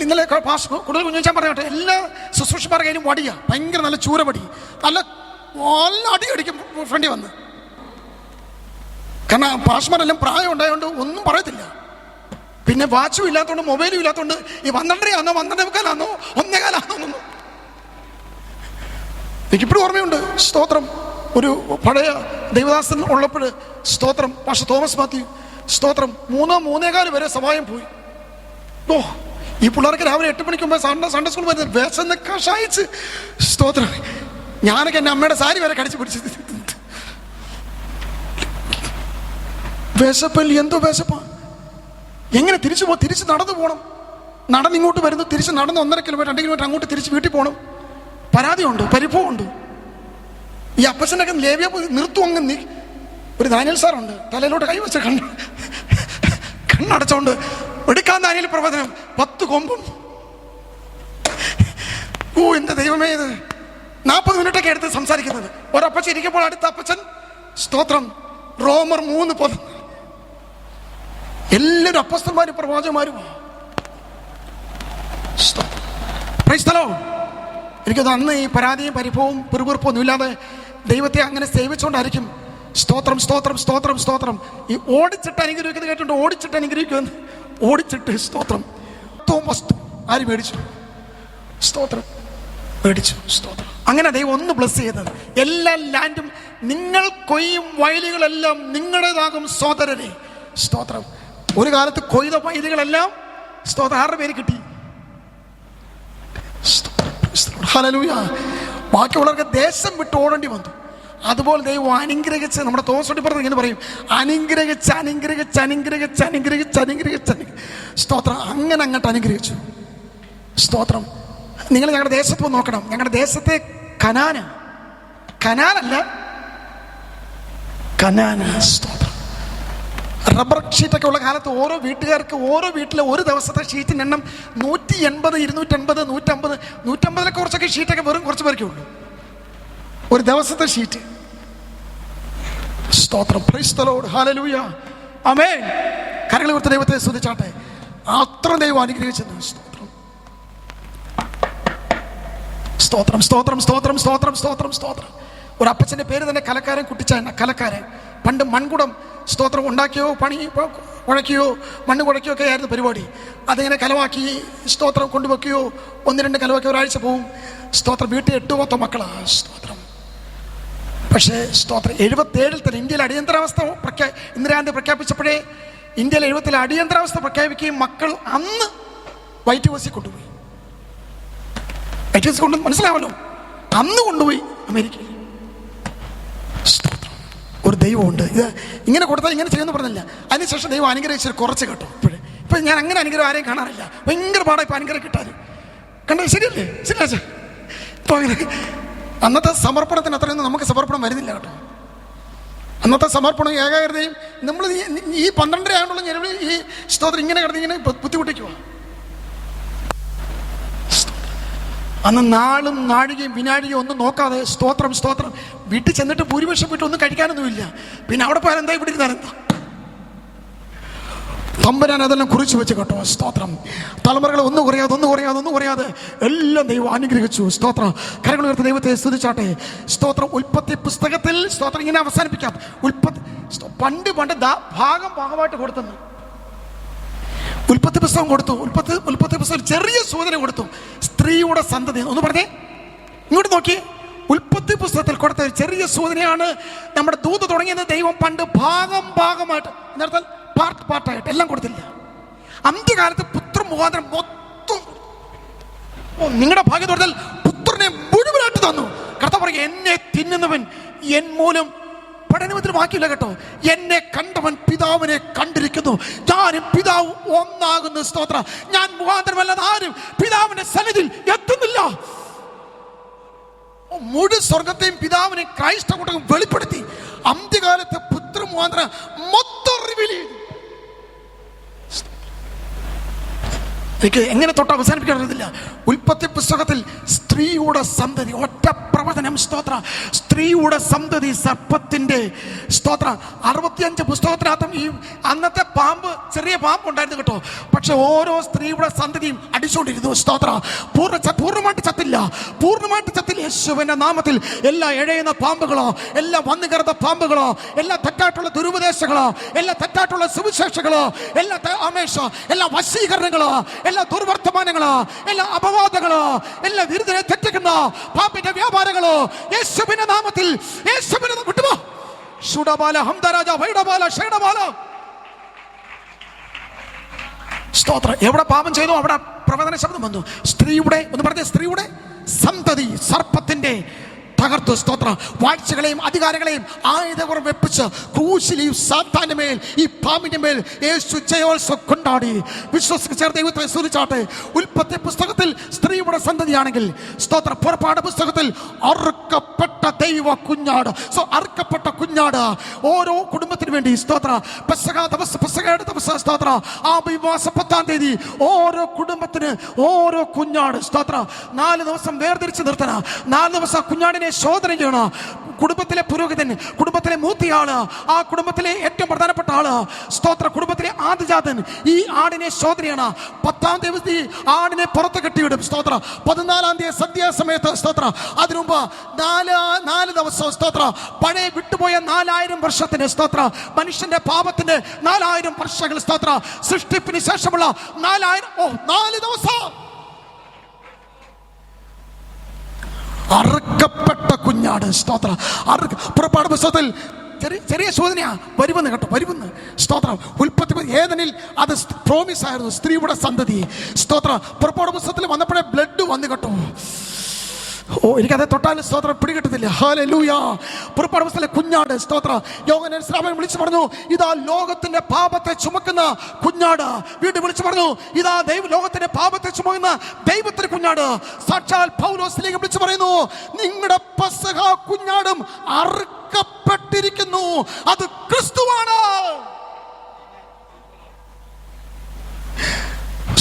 ഇന്നലെ കൂടുതൽ കുഞ്ഞുവെച്ചാൽ പറഞ്ഞോട്ടെ, എല്ലാ ശുശ്രൂഷമാരുടെ കയ്യിലും വടിയാ, ഭയങ്കര നല്ല ചൂരപടി, നല്ല അടി അടിക്കും ഫ്രണ്ടിൽ വന്ന്. കാരണം പാസ്മാരെല്ലാം പ്രായം ഉണ്ടായതുകൊണ്ട് ഒന്നും പറയത്തില്ല. പിന്നെ വാച്ചും ഇല്ലാത്തതുകൊണ്ട് മൊബൈലും ഇല്ലാത്തതുകൊണ്ട് ഈ 12:30 12:45 1:15 എനിക്കിപ്പോഴും ഓർമ്മയുണ്ട്. സ്തോത്രം. ഒരു പഴയ ദൈവദാസൻ ഉള്ളപ്പോൾ സ്തോത്രം പക്ഷെ തോമസ് മാത്യു സ്തോത്രം 3:45 വരെ സഭായം പോയി. ഈ പിള്ളേർക്ക് രാവിലെ 8 മണിക്ക് മുമ്പ് സൺഡേ സ്കൂൾ വരുന്നത് വിശന്ന് കഷായിച്ച് സ്തോത്രം. ഞാനൊക്കെ എൻ്റെ അമ്മയുടെ സാരി വരെ കടിച്ചു പിടിച്ചത്. വിശപ്പല്ല, എന്തോ വിശപ്പാ. എങ്ങനെ തിരിച്ച് നടന്നു പോകണം? നടന്നിങ്ങോട്ട് വരുന്നു, തിരിച്ച് നടന്ന് 1.5 കിലോമീറ്റർ 2 കിലോമീറ്റർ അങ്ങോട്ട് തിരിച്ച് വീട്ടിൽ പോകണം. പരാതിയുണ്ട്, പരിഭവമുണ്ട്. ഈ അപ്പച്ചനൊക്കെ ലേവ്യ നിർത്തും. അങ്ങ് ഒരു ദാനിയേൽ സാറുണ്ട്, തലയിലോട്ട് കൈവച്ച കണ്ണടച്ചോണ്ട് എടുക്കാൻ ദാനിയേൽ പ്രവചനം 10 കൊമ്പും. എന്റെ ദൈവമേ, ഇത് 40 മിനിറ്റൊക്കെ എടുത്ത് സംസാരിക്കുന്നത്. ഒരപ്പച്ചൻ ഇരിക്കുമ്പോൾ അടുത്ത അപ്പച്ചൻ സ്തോത്രം റോമർ 3:10. എല്ലാവരും അപ്പസ്തന്മാരും പ്രവാചകന്മാരുമാ. എനിക്കത് അന്ന് ഈ പരാതിയും പരിഭവവും പിറുപിറുപ്പൊന്നും ഇല്ലാതെ ദൈവത്തെ അങ്ങനെ സേവിച്ചുകൊണ്ടായിരിക്കും. സ്തോത്രം സ്തോത്രം സ്തോത്രം സ്തോത്രം. ഈ ഓടിച്ചിട്ട് അനുഗ്രഹിക്കുന്നത് കേട്ടിട്ടുണ്ട്. ഓടിച്ചിട്ട് അനുഗ്രഹിക്കുമെന്ന്. ഓടിച്ചിട്ട് സ്തോത്രം വസ്തു ആര് മേടിച്ചു? സ്തോത്രം മേടിച്ചു. സ്തോത്രം. അങ്ങനെ ദൈവം ഒന്ന് ബ്ലസ് ചെയ്തത്. എല്ലാ ലാൻഡും നിങ്ങൾ കൊയ്യും വയലുകളെല്ലാം നിങ്ങളുടേതാകും സോദരരെ. സ്തോത്രം. ഒരു കാലത്ത് കൊയ്ത വയലുകളെല്ലാം സ്തോത്രം 6 പേര് കിട്ടി. ഹല്ലേലൂയ. ബാക്കിയുള്ളവർക്ക് ദേശം വിട്ട് ഓടേണ്ടി വന്നു. അതുപോലെ ദൈവം അനുഗ്രഹിച്ച്, നമ്മുടെ തോമസോട്ടി പറഞ്ഞത് ഇങ്ങനെ പറയും, അനുഗ്രഹിച്ച് അനുഗ്രഹിച്ച് അനുഗ്രഹിച്ച് അനുഗ്രഹിച്ച് അനുഗ്രഹിച്ച് സ്തോത്രം. അങ്ങനെ അങ്ങോട്ട് അനുഗ്രഹിച്ചു. സ്തോത്രം. നിങ്ങൾ ഞങ്ങളുടെ ദേശത്ത് നോക്കണം. ഞങ്ങളുടെ ദേശത്തെ കനാനല്ല സ്തോത്രം. റബ്ബർ ഷീറ്റൊക്കെ ഉള്ള കാലത്ത് ഓരോ വീട്ടിലെ ഒരു ദിവസത്തെ ഷീറ്റിന് എണ്ണം 180, 280, 150. 150 കുറച്ചൊക്കെ ഷീറ്റൊക്കെ വെറും കുറച്ച് പേർക്കേ ഉള്ളൂ ഒരു ദിവസത്തെ ഷീറ്റ്. സ്തോത്രം. Price the lord. ഹല്ലേലൂയ. ആമേൻ. കരങ്ങൾ ഉയർത്തി ദൈവത്തെ സ്തുതിച്ചാട്ടെ. അത്ര ദൈവം അനുഗ്രഹിച്ചത്. സ്തോത്രം സ്തോത്രം സ്തോത്രം സ്തോത്രം സ്തോത്രം സ്തോത്രം സ്തോത്രം. ഒരു അപ്പച്ചൻ്റെ പേര് തന്നെ കലക്കാരൻ കുട്ടിച്ചായന. കലക്കാരൻ. പണ്ട് മൺകുടം സ്തോത്രം ഉണ്ടാക്കിയോ കുഴയ്ക്കുകയോ മണ്ണ് കുഴയ്ക്കുകയോ ഒക്കെ ആയിരുന്നു പരിപാടി. അതിങ്ങനെ കലവാക്കി സ്തോത്രം കൊണ്ടുവയ്ക്കുകയോ 1-2 കലവാക്കി ഒരാഴ്ച പോവും. സ്തോത്രം. വീട്ടിൽ 8-10 മക്കളാ. സ്തോത്രം. പക്ഷേ സ്തോത്രം 77 തന്നെ ഇന്ത്യയിൽ അടിയന്തരാവസ്ഥ ഇന്ദിരാഗാന്ധി പ്രഖ്യാപിച്ചപ്പോഴേ ഇന്ത്യയിൽ 70 അടിയന്തരാവസ്ഥ പ്രഖ്യാപിക്കുകയും മക്കൾ അന്ന് വൈറ്റ് ഹൗസിൽ കൊണ്ടുപോയി. വൈറ്റ് ഹൗസിൽ കൊണ്ട് മനസ്സിലാവല്ലോ, അന്ന് കൊണ്ടുപോയി അമേരിക്കയിൽ. ഒരു ദൈവമുണ്ട്. ഇത് ഇങ്ങനെ കൊടുത്താൽ ഇങ്ങനെ ചെയ്യുമെന്ന് പറഞ്ഞില്ല. അതിനുശേഷം ദൈവം അനുഗ്രഹിച്ചത് കുറച്ച് കേട്ടോ. ഇപ്പം ഞാൻ അങ്ങനെ അനുഗ്രഹം ആരെയും കാണാറില്ല. ഭയങ്കര പാടാ ഇപ്പം അനുഗ്രഹം കിട്ടാനും. കണ്ടത് ശരിയല്ലേ? ശരിയാ. ഇപ്പം അങ്ങനെ അന്നത്തെ സമർപ്പണത്തിന് അത്രയൊന്നും നമുക്ക് സമർപ്പണം വരുന്നില്ല കേട്ടോ. അന്നത്തെ സമർപ്പണം ഏകാഗ്രതയും നമ്മൾ ഈ 12 ആയതുകൊണ്ടുള്ള ഞാൻ ഈ സ്തോത്രം ഇങ്ങനെ കിടന്ന് ഇങ്ങനെ ബുദ്ധിമുട്ടിക്കുവാ. അന്ന് നാളും നാഴികയും വിനാഴികയും ഒന്നും നോക്കാതെ സ്തോത്രം സ്തോത്രം. വീട്ടിൽ ചെന്നിട്ട് ഭൂരിപക്ഷം വീട്ടിൽ ഒന്നും കഴിക്കാനൊന്നുമില്ല. പിന്നെ അവിടെ പോയാൽ എന്താ ഇവിടെ ഇരുന്നാലെന്താ? തമ്പുരാൻ അതെല്ലാം കുറിച്ച് വെച്ച് കേട്ടോ. സ്തോത്രം. തലമുറകൾ ഒന്നും കുറയാതെ എല്ലാം ദൈവം അനുഗ്രഹിച്ചു. സ്തോത്രം. കരങ്ങൾ ഉയർത്തി ദൈവത്തെ സ്തുതിച്ചാട്ടെ. സ്തോത്രം. ഉൽപ്പത്തി പുസ്തകത്തിൽ സ്തോത്രം ഇങ്ങനെ അവസാനിപ്പിക്കാം. പണ്ട് ഭാഗമായിട്ട് കൊടുത്തെന്ന് ഉൽപ്പത്തി പുസ്തകം കൊടുത്തു. ഉൽപ്പത്തി പുസ്തകം ചെറിയ സൂചന കൊടുത്തു. സ്ത്രീയുടെ സന്തതി ഒന്ന് പറഞ്ഞേ. ഇങ്ങോട്ട് നോക്കി. ഉൽപ്പത്തി പുസ്തകത്തിൽ കൊടുത്ത ഒരു ചെറിയ സൂചനയാണ് നമ്മുടെ ദൂത് തുടങ്ങിയത്. ദൈവം പണ്ട് ഭാഗമായിട്ട് നേരത്തെ പാർട്ടായിട്ട് എല്ലാം കൊടുത്തില്ല. അന്ത്യകാലത്ത് പുത്രൻ മുഖാന്തരം മൊത്തം നിങ്ങളുടെ ഭാഗ്യം പറഞ്ഞാൽ പുത്രനെ മുഴുവനായിട്ട് തന്നു. കർത്താവ് പറയും, എന്നെ തിന്നുന്നവൻ എൻ മൂലം പഠനത്തിന് വാക്കിയില്ല കേട്ടോ. എന്നെ കണ്ടവൻ പിതാവിനെ കണ്ടിരിക്കുന്നു. ഞാനും പിതാവ് ഒന്നാകുന്നു. സ്തോത്രം. ഞാൻ മുഖാന്തരമല്ലാതെ ആരും പിതാവിന്റെ സന്നിധിയിൽ എത്തുന്നില്ല. മുഴു സ്വർഗത്തെയും പിതാവിനെയും ക്രൈസ്ത കൂട്ടം വെളിപ്പെടുത്തി അന്ത്യകാലത്ത് പുത്ര മുഖാന്തരം മൊത്തം റിവീൽ ചെയ്തു. എനിക്ക് എങ്ങനെ തൊട്ട് അവസാനിപ്പിക്കാൻ അറിയത്തില്ല. ഉൽപ്പത്തി പുസ്തകത്തിൽ സ്ത്രീയുടെ സന്തതി, ഒറ്റ പ്രവചനം, സ്തോത്ര, സ്ത്രീയുടെ സന്തതി സർപ്പത്തിന്റെ, സ്തോത്ര. 65 പുസ്തകത്തിനകത്തും ഈ അന്നത്തെ പാമ്പ്, ചെറിയ പാമ്പ് ഉണ്ടായിരുന്നു കേട്ടോ, പക്ഷെ ഓരോ സ്ത്രീയുടെ സന്തതിയും അടിച്ചുകൊണ്ടിരുന്നു, സ്തോത്ര. പൂർണ്ണമായിട്ട് ചത്തില്ല, പൂർണ്ണമായിട്ട് ചത്തില്ല. യേശുവിന്റെ നാമത്തിൽ എല്ലാ ഇഴയുന്ന പാമ്പുകളോ, എല്ലാ വന്നു കയറുന്ന പാമ്പുകളോ, എല്ലാ തെറ്റായിട്ടുള്ള ദുരുപദേശങ്ങളോ, എല്ലാ തെറ്റായിട്ടുള്ള സുവിശേഷങ്ങളോ, എല്ലാ വശീകരണങ്ങളോ, എല്ലാ ദുർവർത്തമാനങ്ങളോ, എല്ലാ അപവാദങ്ങളോ, എല്ലാ വിരുദ്ധനെ തെറ്റിക്കുന്ന പാമ്പിന്റെ വ്യാപാരങ്ങളോ യേശുവിന്റെ നാമത്തിൽ, യേശുവിനെ വിട്ടുപോ. ശുഡബാല ഹംദരാജ വൈഡബാല ഷേഡബാല, സ്തോത്രം. എവിടെ പാപം ചെയ്തോ അവിടെ പ്രവചന ശബ്ദം വന്നു. സ്ത്രീയുടെ, ഒന്ന് പറഞ്ഞ, സ്ത്രീയുടെ സന്തതി സർപ്പത്തിന്റെ തകർത്തു, സ്തോത്രം. വാഴ്ചകളെയും അധികാരങ്ങളെയും ആയുധം വെപ്പിച്ച് ക്രൂശിൽ ഈ സാത്താന്റെ മേൽ, ഈ പാമ്പിന്റെ മേൽ യേശു ജയോത്സവം കൊണ്ടാടി. വിശ്വസിച്ച് ദൈവത്തെ സ്തുതിച്ചാട്ടെ. ഉൽപ്പത്തി പുസ്തകത്തിൽ സ്ത്രീയുടെ സന്തതിയാണെങ്കിൽ, സ്തോത്ര, പുറപ്പാട് പുസ്തകത്തിൽ അറുക്കപ്പെട്ട ദൈവ കുഞ്ഞാട്, അറുക്കപ്പെട്ട കുഞ്ഞാട് ഓരോ കുടുംബത്തിന് വേണ്ടി, സ്തോത്ര. പെസഹയുടെ ദിവസം, സ്തോത്ര, ആ മാസം 10-ാം തീയതി ഓരോ കുടുംബത്തിന് ഓരോ കുഞ്ഞാട്, സ്തോത്ര. 4 ദിവസം വേർതിരിച്ച് നിർത്തണ, 4 ദിവസം കുഞ്ഞാടിനെ ശോധന ചെയ്യണം. കുടുംബത്തിലെ പുരോഹിതൻ, കുടുംബത്തിലെ മൂത്തയാള്, ആ കുടുംബത്തിലെ ഏറ്റവും പ്രധാനപ്പെട്ട ആള്, സ്തോത്ര, കുടുംബത്തിലെ ആദിജാതൻ ഈ ആടിനെ ശോധന ചെയ്യണം. 10-ാം തീയതി ആടിനെ പുറത്ത് കെട്ടിവിടും, സ്തോത്ര. 14-ാം തീയതി സന്ധ്യാസമയത്ത്, സ്തോത്ര, അതിനുമുമ്പ് 4 ദിവസം, സ്തോത്ര, പഴയ വിട്ടുപോയ 4000 വർഷത്തിന്, സ്തോത്ര, മനുഷ്യന്റെ പാപത്തിന്റെ 4000 വർഷങ്ങൾ, സ്തോത്ര, സൃഷ്ടിപ്പിന് ശേഷമുള്ള 4 ദിവസം അറുക്കപ്പെട്ട കുഞ്ഞാട്, സ്തോത്ര. പുറപ്പാട് പുസ്തകത്തിൽ ചെറിയ ശോധനയാ വരുമെന്ന് കേട്ടോ, വരുമെന്ന്, സ്തോത്രം. ഉൽപ്പത്തി ഏതനിൽ അത് പ്രോമിസ് ആയിരുന്നു, സ്ത്രീയുടെ സന്തതി, സ്തോത്ര. പുറപ്പാട് പുസ്തകത്തിൽ വന്നപ്പോഴേ ബ്ലഡ് വന്നു കേട്ടോ. എനിക്കത് തൊട്ടാലും, സ്തോത്രം, പിടികിട്ടത്തില്ല. ഹല്ലേലൂയ. പുറപ്പാട് പുസ്തകത്തിലെ കുഞ്ഞാട്, സ്തോത്ര. യോഹന്നാൻ സ്നാപകൻ വിളിച്ചു പറഞ്ഞു, ഇതാ ലോകത്തിന്റെ പാപത്തെ ചുമക്കുന്ന കുഞ്ഞാട്. വീണ്ടും വിളിച്ചു പറഞ്ഞു, ഇതാ ലോകത്തിന്റെ പാപത്തെ ചുമക്കുന്ന ദൈവത്തിന്റെ കുഞ്ഞാട്. സാക്ഷാൽ പൗലോസ് വിളിച്ചു പറയുന്നു, നിങ്ങളുടെ പെസഹ കുഞ്ഞാടും അറുക്കപ്പെട്ടിരിക്കുന്നു, അത് ക്രിസ്തുവാണ്.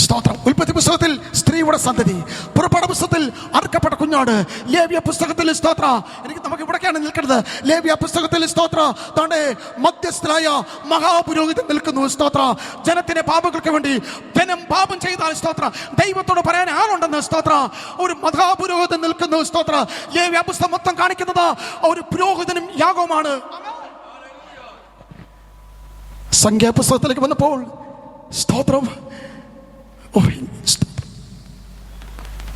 സ്തോത്രം. ഉൽപ്പത്തി പുസ്തകത്തിൽ സ്ത്രീയുടെ സന്തതി, പുറപ്പാട് പുസ്തകത്തിൽ അറുക്കപ്പെട്ട കുഞ്ഞാട്, ലേവ്യ പുസ്തകത്തിൽ, സ്തോത്ര, നമുക്ക് ഇവിടേക്കാണ് നിൽക്കുന്നത്. ലേവ്യ പുസ്തകത്തിൽ, സ്തോത്ര, തന്റെ മധ്യസ്ഥനായ മഹാപുരോഹിതൻ നിൽക്കുന്നു, സ്തോത്ര. ജനത്തിന്റെ പാപങ്ങൾക്ക് വേണ്ടി, ജനം പാപം ചെയ്താൽ, സ്തോത്ര, ദൈവത്തോട് പറയാൻ ആളുണ്ടെന്ന്, സ്തോത്ര, ഒരു മഹാപുരോഹിതൻ നിൽക്കുന്നു, സ്തോത്ര. ലേവ്യ പുസ്തകം മൊത്തം കാണിക്കുന്നത് ഒരു പുരോഹിതനും യാഗവുമാണ്. സംഖ്യാപുസ്തകത്തിലേക്ക് വന്നപ്പോൾ, സ്തോത്രം,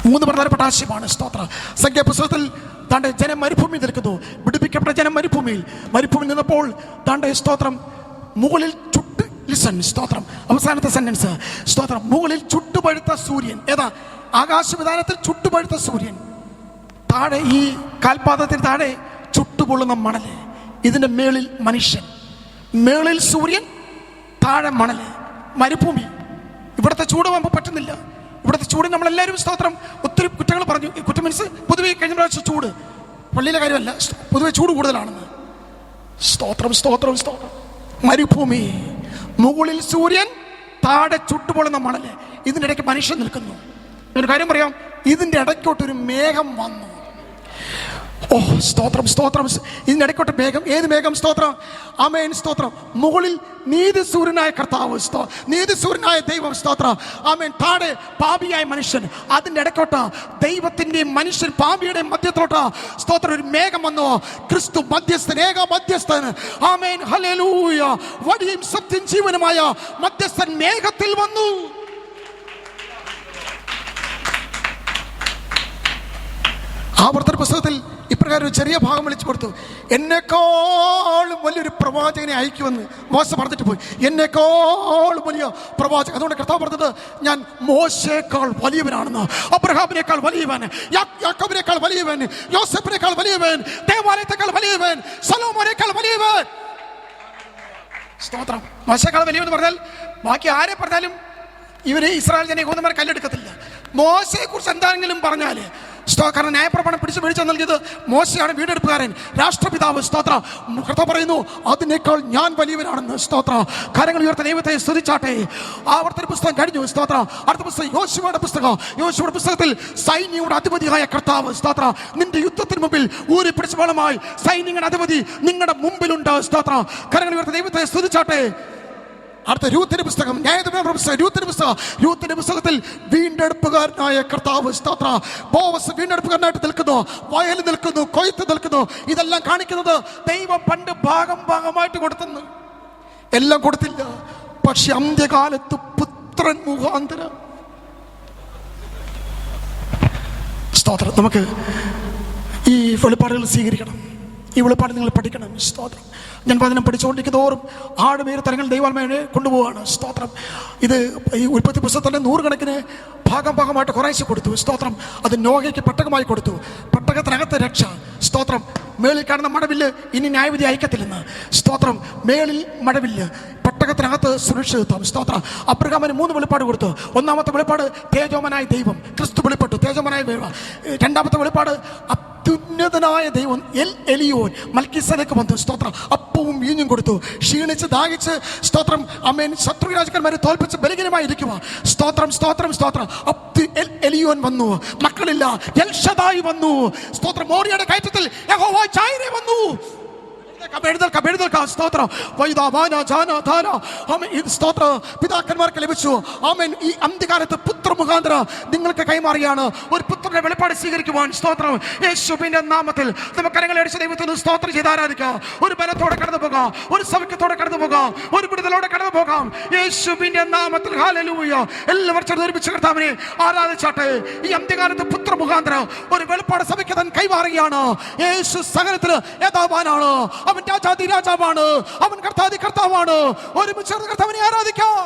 3 പ്രധാനപ്പെട്ട ആശയമാണ്, സ്തോത്ര. സംഖ്യാപുസ്തകത്തിൽ താണ്ടെ ജനം മരുഭൂമി നിൽക്കുന്നു, വിടുവിക്കപ്പെട്ട ജനം മരുഭൂമിയിൽ നിന്നപ്പോൾ താണ്ടെ, സ്തോത്രം, മുകളിൽ ലിസൺ, സ്തോത്രം, അവസാനത്തെ സെന്റൻസ്, സ്തോത്രം, മുകളിൽ ചുട്ടുപഴുത്ത സൂര്യൻ. ഏതാ? ആകാശവിധാനത്തിൽ ചുട്ടുപഴുത്ത സൂര്യൻ, താഴെ ഈ കാൽപാദത്തിന് താഴെ ചുട്ടുപൊള്ളുന്ന മണല്, ഇതിന്റെ മേളിൽ മനുഷ്യൻ, മേളിൽ സൂര്യൻ, താഴെ മണല്, മരുഭൂമി. ഇവിടുത്തെ ചൂട് പോകുമ്പോൾ പറ്റുന്നില്ല. ഇവിടുത്തെ ചൂട് നമ്മളെല്ലാവരും, സ്തോത്രം, ഒത്തിരി കുറ്റങ്ങൾ പറഞ്ഞു. കുറ്റം മീൻസ് പൊതുവെ കഴിഞ്ഞ പ്രാവശ്യം ചൂട്, പള്ളിയിലെ കാര്യമല്ല, പൊതുവെ ചൂട് കൂടുതലാണെന്ന്. സ്തോത്രം, സ്തോത്രം, സ്തോത്രം. മരുഭൂമി, മുകളിൽ സൂര്യൻ, താഴെ ചുട്ടുപൊള്ളുന്ന മണല്, ഇതിൻ്റെ ഇടയ്ക്ക് മനുഷ്യൻ നിൽക്കുന്നു. ഒരു കാര്യം പറയാം, ഇതിൻ്റെ ഇടയ്ക്കോട്ടൊരു മേഘം വന്നു. ഓ, സ്തോത്രം, സ്തോത്രം. ഇതിൻ്റെ ഇടയ്ക്കോട്ട് മേഘം. ഏത് മേഘം? സ്തോത്രം, ആമേൻ, സ്തോത്രം. മുകളിൽ നീതിസൂര്യനായ കർത്താവ്, നീതിസൂര്യനായ ദൈവം, സ്തോത്രം, ആമേൻ. താഴെ പാപിയായ മനുഷ്യൻ. അതിൻ്റെ ഇടയ്ക്കോട്ട് ദൈവത്തിൻ്റെയും മനുഷ്യൻ പാപിയുടെയും മധ്യത്തോട്ട്, സ്തോത്രം, ഒരു മേഘം വന്നു. ക്രിസ്തു മധ്യസ്ഥൻ, ഏക മധ്യസ്ഥൻ, ആമേൻ, ഹല്ലേലൂയ. വഴിയും സത്യം ജീവനുമായ മധ്യസ്ഥൻ മേഘത്തിൽ വന്നു. ആവർത്തന പുസ്തകത്തിൽ ഇപ്രകാരം ഒരു ചെറിയ ഭാഗം വിളിച്ചു കൊടുത്തു, എന്നെക്കാളും വലിയൊരു പ്രവാചകനെ അയക്കുമെന്ന് മോശ പറഞ്ഞിട്ട് പോയി. എന്നെക്കാളും വലിയ പ്രവാചകൻ. അതുകൊണ്ട് കർത്താവ് പറഞ്ഞത്, ഞാൻ മോശയേക്കാൾ വലിയവനാണെന്ന്. അബ്രഹാമിനേക്കാൾ വലിയവൻ, യാക്കോബിനേക്കാൾ വലിയവൻ, യോസേഫിനേക്കാൾ വലിയവൻ, ദേവാലയത്തെക്കാൾ വലിയവൻ, സലോമോനേക്കാൾ വലിയവൻ. സ്തോത്രം. മോശയേക്കാൾ വലിയവെന്ന് പറഞ്ഞാൽ ബാക്കി ആരെ പറഞ്ഞാലും ഇവര് ഇസ്രായേൽ ജന യഹൂദന്മാർ കല്ലെടുക്കത്തില്ല. മോശയെ കുറിച്ച് എന്തെങ്കിലും പറഞ്ഞാല് കാരണം ന്യായപ്രമാണം പിടിച്ചു മേടിച്ചു നൽകിയത് മോശയാണ്, വീണ്ടെടുപ്പുകാരൻ, രാഷ്ട്രപിതാവ്. സ്തോത്ര. കർത്താവ് പറയുന്നു അതിനേക്കാൾ ഞാൻ വലിയവനാണെന്ന്. സ്തോത്ര. കരങ്ങൾ ഉയർത്ത ദൈവത്തെ സ്തുതിച്ചാട്ടെ. ആവർത്തന പുസ്തകം കഴിഞ്ഞു. സ്തോത്ര. അടുത്ത പുസ്തകം യോശുവയുടെ പുസ്തകം. യോശുവയുടെ പുസ്തകത്തിൽ സൈന്യങ്ങളുടെ അധിപതിയായ കർത്താവ്. സ്തോത്ര. നിന്റെ യുദ്ധത്തിന് മുമ്പിൽ ഊരി പിടിച്ച ബലമായി സൈന്യങ്ങളുടെ അധിപതി നിങ്ങളുടെ മുമ്പിലുണ്ട്. സ്തോത്ര. കരങ്ങൾ ഉയർത്ത ദൈവത്തെ സ്തുതിച്ചാട്ടെ. അടുത്ത രൂത്തിന്റെ പുസ്തകം, രൂത്തിന്റെ പുസ്തകത്തിൽ വീണ്ടെടുപ്പുകാരനായ കർത്താവ്. സ്തോത്ര. ബോവസ് വീണ്ടെടുപ്പുകാരനായിട്ട് നിൽക്കുന്നു, വയൽ നിൽക്കുന്നു, കൊയ്ത്ത് നിൽക്കുന്നു. ഇതെല്ലാം കാണിക്കുന്നത് ദൈവം പണ്ട് ഭാഗമായിട്ട് കൊടുത്തെന്ന്. എല്ലാം കൊടുത്തില്ല, പക്ഷെ അന്ത്യകാലത്ത് പുത്രൻ മുഖാന്തരം. സ്തോത്രം. നമുക്ക് ഈ വെളിപ്പാടുകൾ സ്വീകരിക്കണം, ഈ വെളിപ്പാട് നിങ്ങൾ പഠിക്കണം. സ്തോത്രം. ഞാൻ വചനം പഠിച്ചുകൊണ്ടിരിക്കുന്ന തോറും ആഴമേറെ തരങ്ങൾ ദൈവാത്മാവിനെ കൊണ്ടുപോവാണ്. സ്തോത്രം. ഇത് ഈ ഉൽപ്പത്തി പുസ്തകത്തിൻ്റെ 100 കണക്കിന് ഭാഗമായിട്ട് കുറേശ്ശെ കൊടുത്തു. സ്തോത്രം. അത് നോഹയ്ക്ക് പെട്ടകമായി കൊടുത്തു. പെട്ടകത്തിനകത്ത് രക്ഷ. സ്തോത്രം. മേളിൽ കാണുന്ന മഴവില്ല് ഇനി ന്യായവിധി അയക്കത്തില്ലെന്ന്. സ്തോത്രം. മേളിൽ മഴവില്ല്, പെട്ടകത്തിനകത്ത് സുരക്ഷിതത്വം. സ്തോത്രം. അബ്രഹാമിന് 3 വെളിപ്പാട് കൊടുത്തു. ഒന്നാമത്തെ വെളിപ്പാട് തേജോമനായ ദൈവം, ക്രിസ്തു വെളിപ്പെട്ടു, തേജോമനായ ദൈവം. രണ്ടാമത്തെ വെളിപ്പാട് അത്യുന്നതനായ ദൈവം എൽ എലിയോൻ, മൽക്കീസേദെക്ക് വന്നു. സ്തോത്രം. അപ്പവും വീഞ്ഞും കൊടുത്തു. ക്ഷീണിച്ച് ദാഹിച്ച് സ്തോത്രം ആമേൻ ശത്രു രാജാക്കന്മാരെ തോൽപ്പിച്ച് ബലഹീനമായി ഇരിക്കുക. സ്തോത്രം. എൽ എലിയോൻ വന്നു, മക്കളില്ല. എൽ ഷദായി വന്നു. സ്തോത്രം. മോറിയയുടെ കയറ്റത്തിൽ യഹോവ ജൈരെ വന്നു. പിതാക്കന്മാർക്ക് ലഭിച്ചു. ആമേൻ. ഈ അന്ത്യകാലത്ത് പുത്ര മുഖാന്തരം നിങ്ങൾക്ക് കൈമാറിയാണ് ഒരു പുത്രന്റെ വെളിപ്പാട് സ്വീകരിക്കുവാൻ. സ്തോത്രം. യേശുവിന്റെ നാമത്തിൽ നമുക്ക് കരങ്ങൾ അടിച്ച് ദൈവത്തിന് സ്തോത്രം ചെയ്ത് ആരാധിക്കാം. ഒരു ബലത്തോടെ കടന്നു പോകാം, ഒരു സൗഖ്യത്തോടെ കടന്നു പോകാം, ഒരു വിടുതലോടെ കടന്നു പോകാം. യേശുവിന്റെ നാമത്തിൽ ഹല്ലേലൂയ. എല്ലാവരും ചേർന്ന് ഒരുമിച്ച് കർത്താവിനെ ആരാധിച്ചാട്ടെ. ഈ അന്ത്യകാലത്ത് പുത്ര മുഖാന്തരം ഒരു വെളിപ്പാട് സഭയ്ക്ക് താൻ കൈമാറുകയാണ്. യേശു സകലത്തിന് യഥാവാനാണ്. അവൻ രാജാതി രാജാവാണ്, അവൻ കർത്താതി കർത്താവാണ്. ഒരുമിച്ച് കർത്താവിനെ ആരാധിക്കാം.